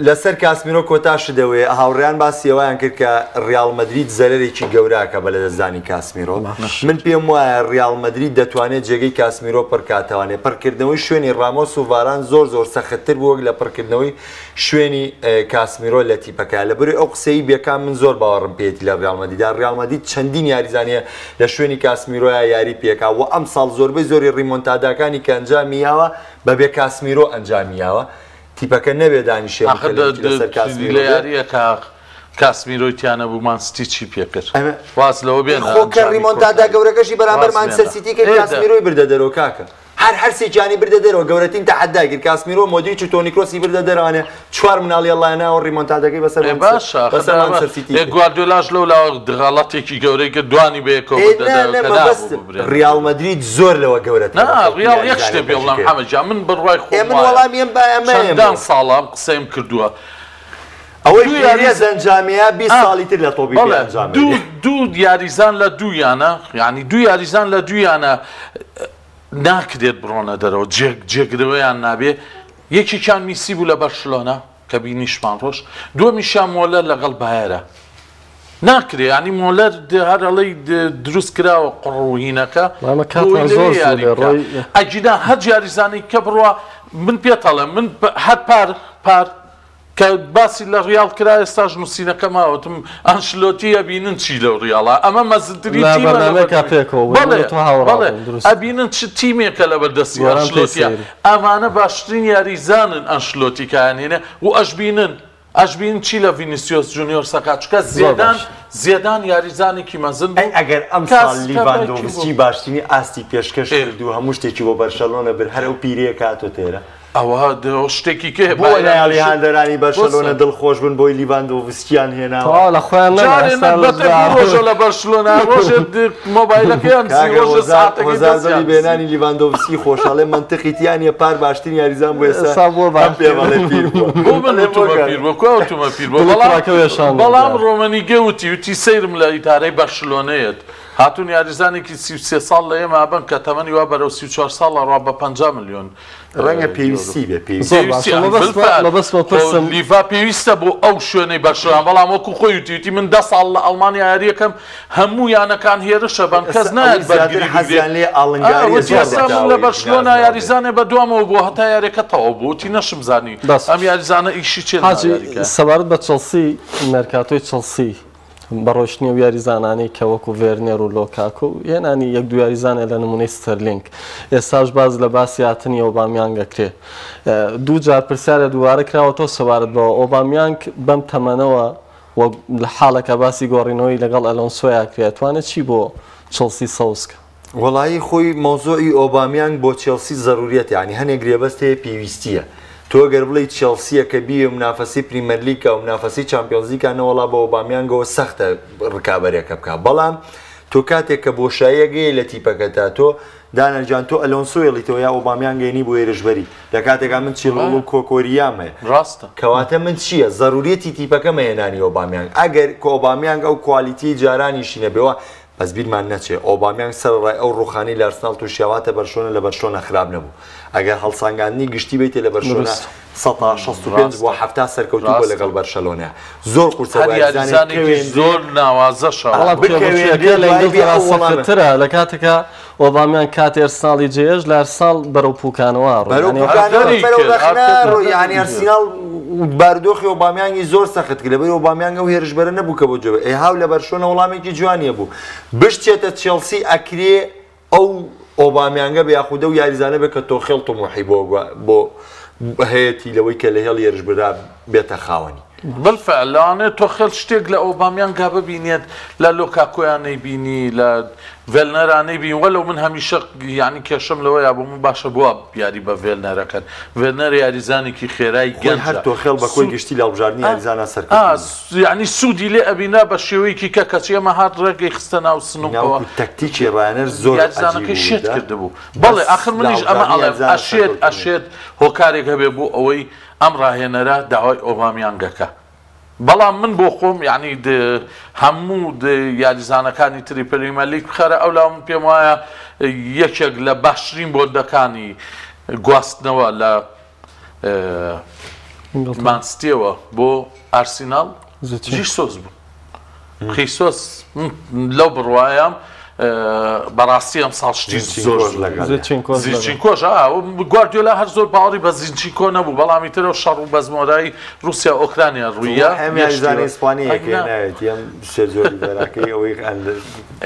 لەسەر کاسمیرۆ کۆتاش دەوێ هاوڕێیان باسیەوەیان کرد کە ریال مەدرید زەرێکی گەوراکە بە لەدەستدانی کاسمیرۆ من پێم وایە ریال مەدرید دەتوانێت جێگەی کاسمیرۆ پڕکاتەوانێ پڕکردنەوەی شوێنی ڕامۆس و ڤاران زۆر سەختتر بووە لە پڕکردنەوەی شوێنی کاسمیرۆ لە تیپەکە لەبەرەوەی ئەو قسەی بێکام من زۆر باوەڕم پێێتی لە ریال مەدریددا ریال مەدرید چەندین یاریزانیە لە شوێنی کاسمیرۆیە یاری پێکا و ئەم ساڵ زۆربەی زۆری ڕیمۆنتاداکانی کە ئەنجامیاوە بەبێ کاسمیرۆ ئەنجامیاوە تیپەکە نەبێ دانیشێ لە یاریەکە کاسمیرۆی تیانە بوو مانستی چی پێکرد واز لەوە بێن خۆکە ڕیمۆنتادا گەورەکەشی بەرامبەر مانچستەر سیتی کە کاسمیرۆی بردە دەرەوە کاکە هەر سێکیانی بردە دەرەوە گەورەترین تەحەداگیر کاسمیرۆ مۆدریچ و تۆنی کڕۆسی بردە دەرەوانێ 4 مناڵی ئەڵڵایەنەوە ڕیمۆنتادەکەی بەسەر گواردیۆلاش لەو دغاڵەتێکی گەورەی کە دوانی بەیەکەوە ریال مەدرید زۆر لەوە گەورەتر ریال یەک شتێ پێ بڵام حەمەجا من بڕوای خۆم من وەڵامیم بە ئەمەدان ساڵام قسەیم کردووە ئەوەی یاریە ئەنجامیە 20 ساڵی تر لە تۆپی ئەنجام دوو یاریزان لە دوویانە یعنی دوو یاریزان لە دوویانە ناکرێت بڕۆنە دەرەوە جێگرەوەیان نابێ یەکێکیان میسی بوو لە بەرشلۆنە کە بینیشمان ڕۆژ دووەمیشیان مۆلەر لەگەڵ بایەرە ناکرێ ینی مۆلەر هەرەڵەی دروست کراوە قڕوهینەکە ئەگیدا هەر یاریزانەی کە بڕوە من پێتەڵێ من هەر پار کە باسی لە ڕیاڵ کرا ئێستاش نووسینەکە ماوەتم ئەنشلۆتی ئەبینن چی لەو ڕیاڵە ئەمە مەزنتری ئەبینن چ تیمێکە لە بەردەستی ئەنشلۆتیە ئەمانە باشترین یاریزانن ئەنشلۆتیکایانێنێ و ئەشبین چی لە ڤینیسیۆس جونیۆر سەکاچکە زیێدان یاریزانێکی مەزن ئەگەر ئەم ساڵ لیڤاندۆڤسکی باشترینی ئاستی پێشکەش کردو هەموو شتێکی بۆ بەرشەلۆنە بر هەرە و پیرەیە کاتۆ تێرە ئەوە شتێکی کێ بۆ لایاڵی هاندەرانی بەرشەلۆنە دڵخۆش بن بۆی لیڤاندۆڤسکیان هێناوە لە خۆیان ڕۆژە لە بەرشلۆنا ڕۆژێ مۆبایلەکەیان وەزارەتی بێنانی لیڤاندۆڤسکی خۆشحاڵێ منتقی تیانە پار باشترین یاریزان بۆ ئێستا بەڵام ڕۆمەنی گەوتی سەیرم لە ئیتارەی بەرشلۆنەیەت هاتوون یاریزانێکی 33 ساڵ لە ئێمە بن کە تەمەنی وا بەرەو 34 ساڵە ڕوا بە 50 ملیۆن ڕەنگە پێویستی بێ لیڤا پێویستە بۆ ئەو شوێنەی بەرشلۆنا بەڵام وەکو خۆی وتی من 10 ساڵ لە ئەڵمانیا یاریەکەم هەموو یانەکان هێرشە بەن کەس نایەت لە بەرشلۆنا یاریزانێ بە دوامەوە بۆ هەتا یاریەکە تەواو بوو وتی نەشم زانی ئەم یاریزانە ئیشی چێ سەبارەت بە چەلسی مەرکاتۆی چەلسی بەڕۆشتنی و یاریزانانی کە وەکو ڤێرنێر و لۆکاکۆ و هێنانی یەک دو یاریزانە لە نمونەی ستەرلینگ ئێستاش باز لە باسی هاتنی ئۆبامیانگەکرێ دوو جار پرسیارە دووارە کراوەتەوە سەبارەت بەوە ئۆبامیانگ بەم تەمەنەوە لە حاڵەکە باسی گۆڕینەوەی لەگەڵ ئەلۆنسۆیا کرێتوانێت چی بۆ چەلسی سەوزکە وەڵایی خۆی مۆزۆی ئۆبامیانگ بۆ چێلسی زەروریەت یعنی هەنێک گرێبەست هەیە پێویستیە تۆ گەر بڵی چێلسیە کە بیە منافەسی پریمەرلیگە و منافەسی چامپیۆنزلیگانە وەڵا بە ئۆبامیانگەوە سەختە ڕکابەرێکە بکە بەڵام تۆ کاتێک کە بۆشاییە گەیە لە تیپەکەتا تۆ دانەرجان تۆ ئەلۆنسۆیڵیتەوە یا ئۆبامیانگەینی بۆ ێرشبەری لە کاتێکا من چێڵۆ و کۆکۆریامە ڕاستە کەواتە من چییە زەروریەتی تیپەکەمە هێنانی ئۆبامیانگ ئەگەر کە ئۆبامیانگ ئەو کوالیتی جارانیشی نەبێەوە بەس بیرمان نەچێ ئۆبامیانگ سەرڕای ئەو ڕوخانی لە ئەرسناڵ تووشیاواتە بەرشۆنە لە بەرشۆنە خراپ نەبوو ئەگەر هەڵسانگاندنی گشتی بیتێ لە بەرشۆنە 165 بۆ 70 سەرکەوتوو بۆ لەگەڵ بەرشەلۆنە زۆر قورسەوەزانێکی زۆر ناوازەشە ترە لە کاتێکە ئۆبامیان کاتی ئەرسناڵی جێژ لە ئەرسناڵ بەرەو پوکانەوە ینی ئەرسیناڵ باردۆخی ئۆبامیانگی زۆر سەخت کرد لەبەر ئۆبامیانگە و هێرشبەرە نەبوو کە بۆ جوێ ئێهاو لە بەرشۆنە وەڵامێکی جوانیە بوو بشتێتە چێلسی ئەکرێ ئەو ئۆبامیانگە بە یاخودە و یاریزانە بێت کە تۆ خێڵ تۆمۆحی بۆ هەیەی لەوەی کە لە هێڵ هێرشبەرا بێتە خاوەنی بالفعلانێت تۆ خێڵ شتێک لە ئۆبامیانگا ببینێت لە لۆکاکۆیان نەیبینی لە ڤێلنەرانەی بین وەلو من هەمیشە ینی کێشم لەوەیە بۆ من باشە بووە یاری بە ڤێلنەرەکەن ڤێلنەر یاریزانێکی خێرای گەنج هەر تۆ خێڵ بە کۆی گشتی لە هەڵبژاردننی یاریزانە سەرکەوت ینی سوودی لێ ئەبینا بە شێوەیەکی کە کەچی ئەمە هات ڕێگەی خستە ناو سنووکەوە تەکتیکی ڕایەنەر زۆر یاریزانەکەی شێت کردبوو بەڵێ ئاخر منیش ئەمە ئەشێت هۆکارێک هەبێ بوو ئەوەی ئەم ڕاهێنەرە داوای ئۆبامیانگەکە بەڵام من بۆ خۆم یعنی هەموو یاریزانەکانی تری پەریمەرلیگ بخەرە ئەو لا من پێم وایە یەکێک لە باشترین بۆندەکانی گواستنەوە لە مانستیەوە بۆ ئارسیناڵ خیسۆس بوو خیسۆس لەو بڕوایم بەڕاستی ئەم ساڵ شتی زۆر زیچینکۆش گواردیۆلا هەر زۆر باوەڕی بە زیچینکۆ نەبوو بەڵامی ترەوە شەڕ و بەزمۆرایی رووسیا ئۆکرانیا ڕوویە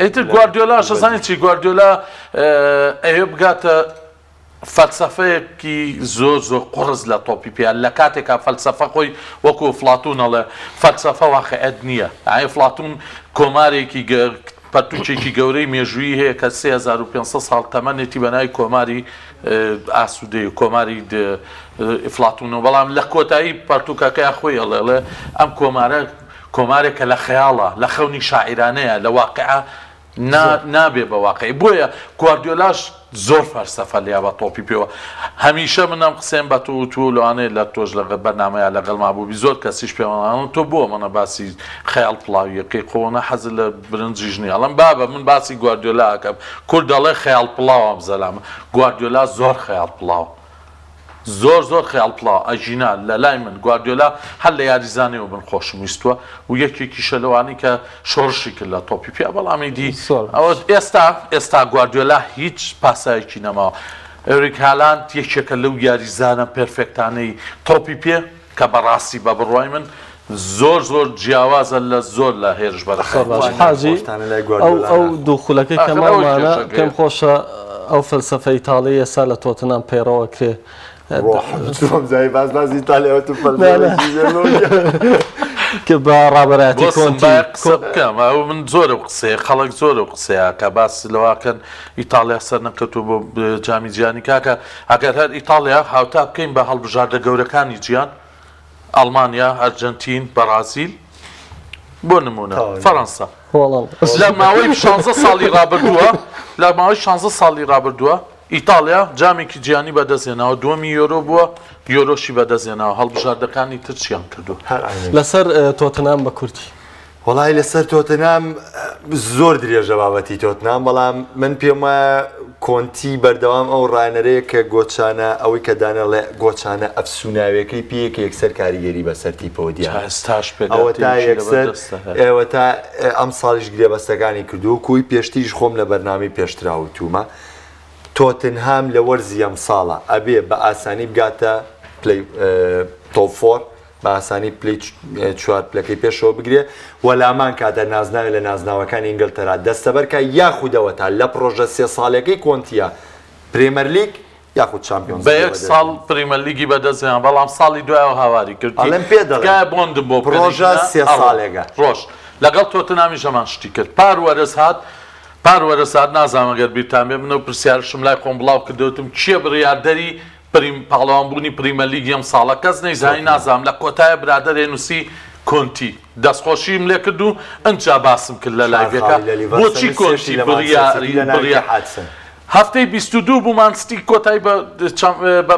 ئیتر گواردیۆلا شەزانانی چی گواردیۆلا ئەوێ بگاتە فەلسەفەیەکی زۆر قڕز لە تۆپی پێیان لە کاتێکا فەلسەفە خۆی وەکو فڵاتونەڵێ فەلسەفە واقعیت نییە ئایا فڵاتون کۆمارێکی پەرتوچێکی گەورەی مێژووی هەیە کە 3500 ساڵ تەمەنێتی بەناوی کۆماری ئاسوودەی و کۆماری ئفلاتونەوە بەڵام لە کۆتایی پەرتوکەکەی خۆی ئەڵێڵێ ئەم کۆمارێکە لە خەیاڵە لە خەونی شاعیرانەیە لە واقعە نابێ بە واقعی بۆیە گواردیۆلاش زۆر فەلسەفە لیا بە تۆپی پێوە هەمیشە منم قسەم بە تۆ لەوانەیە لە تۆش لە بەرنامەیە لەگەڵ مابووبی زۆر کەسیش پێوەڵان تۆ بۆ منە باسی خەیاڵ پڵاویەکەی قۆنە حەز لە برنجیش نییە ئەڵەم بابە من باسی گواردیۆلا ئەکەم کورد دەڵێ خەیاڵ پڵاوە بزەلامە گواردیۆلا زۆر خەیاڵ پڵاوە زۆر خەیاڵ پڵاو ئەژینا لە لای من گواردیۆلا هەر لە یاریزانەوە من خۆشم ویستووە و یەکێکیشە لەوانی کە شۆڕشی کرد لە تۆپی پێ بەڵامی دی ئەوە ئێستا گواردیۆلا هیچ پاسایەکی نەماوە ئەوریک هالاند یەکێکە لەو یاریزانە پێرفێکتانەی تۆپی پێ کە بەڕاستی بە بڕوای من زۆر جیاوازە لە زۆر لە هێرش بەرەخ حاجی ئەو دووخولەکەی کەماڵمانە پێم خۆشە ئەو فەلسەفە ئیتاڵی ئێستا لە تۆتنام پەیڕەوە کرێ کە بە ڕابەتی کۆنتیکەم من زۆرە قسەیە خەڵک زۆرە قسەیە کە باس لەواکەن ئیتالیا سەر نەکەوتو بۆ جامی جیانی کاکە ئەگەر هەر ئیتالیا هاوتا بکەین بە هەڵبژاردە گەورەکانی جیان ئەڵمانیا ئەرجنتین بەرازیل بۆ نمونە فەڕەنسا لە ماوەی 16 ساڵی ڕابردووە لە ماوەی 16 ساڵی ڕابردووە ئیتالیا جامێکی جیانی بەدەستێناوە 2 یۆرۆ بووە یۆرۆشی بەدەستێناوە هەڵبژاردەکانی ترچیان کردو لەسەر تۆتنام بە کورتی وڵای لەسەر تۆتنام زۆر درێژە بابەتی تۆتنام بەڵام من پێم وایە کۆنتی بەردەوام ئەو ڕانەرەیە کە گۆچانە ئەوەی کە دانەڵێ گۆچانە ئەفسوناویەکەی پێیەکە یەکسەر کاریگەری بەسەر تیپەوە دیان ئەوە تا یەکسەر ئێوە تا ئەم ساڵیش گرێبەستەکانی کردو کوی پێشتیش خۆم لە بەرنامی پێشتراوتومە تۆتنهام لە وەرزی ئەم ساڵە ئەبێ بە ئاسانی بگاتە تۆفۆر بە ئاسانی پلی چوار پلەکەی پێشەوە بگرێ وەلامان کاتە نازناوێت لە نازناوەکانی ئینگلتەرا دەستەبەرکە یاخودەوە تا لە پرۆژە 3 ساڵێکەی کۆنتیە پرێمەر لیگ یاخود چامپیۆنز بە 1 ساڵ پرێمەر لیگی بەدەستیان بەڵام ساڵی دوایەوە هاواری کردی ئەڵێم پێ دەڵێم بۆندم بۆ پرۆژە 3 ساڵێکە ڕۆژ لەگەڵ تۆتنامی ژەمان شتی کرد پاروەرە سات نازانم ئەگەر بیرتان بێ منەوە پرسیارشم لای خۆم بڵاو کردوتم چییە بڕیاردەری پاڵەوانبوونی پریمەر لیگی ئەم ساڵە کەس نەیزانی نازانم لە کۆتایە برادەرێ نووسی کۆنتی دەستخۆشیم لێ کرد و ئەنجا باسم کرد لە لایڤەکە بۆچی کۆنتی بڕیاری هەفتەی 22 بوومانستی کۆتایی بە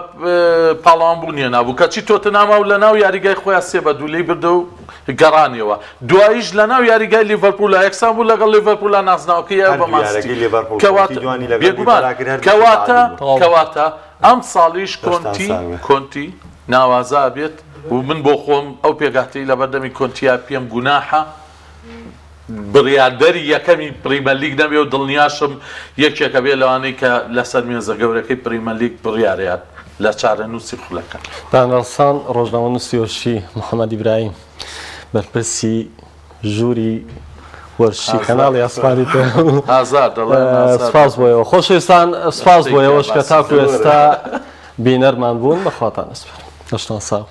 پاڵەوانبوونیە نابوو کەچی تۆتنامە و لە ناو یاریگای خۆیان سێ بە دوولەی بردە و گەڕانیەوە دواییش لە ناو یاریگای لیڤەرپوڵە یەکسان بوو لەگەڵ لیڤەرپوڵە نازناوەکەی کەواتە ئەم ساڵیش کۆنتی ناوازا بێت و من بۆ خۆم ئەو پێگاتەی لە بەردەمی کۆنتیا پێم گوناحە بڕیاردەری یەکەمی پریمەر لیگ نەبێ و دڵنیاشم یەکێکە بێ لەوانەی کە لەسەر مێزە گەورەکەی پریمەر لیگ بڕیارەیەات لە چارەنووسی خولەکە دانەڵسان ڕۆژنامە نووسیۆشی محەممەد ئیبراهیم بەرپرسی ژووری وەرشی کەناڵی ئەسپانی پێ سپاس بۆیەوە خۆشەویستان سپاس بۆیەوەش کە تاکو ئێستا بینەرمان بوون بەخواتان ئەسپێر دەشتان ساو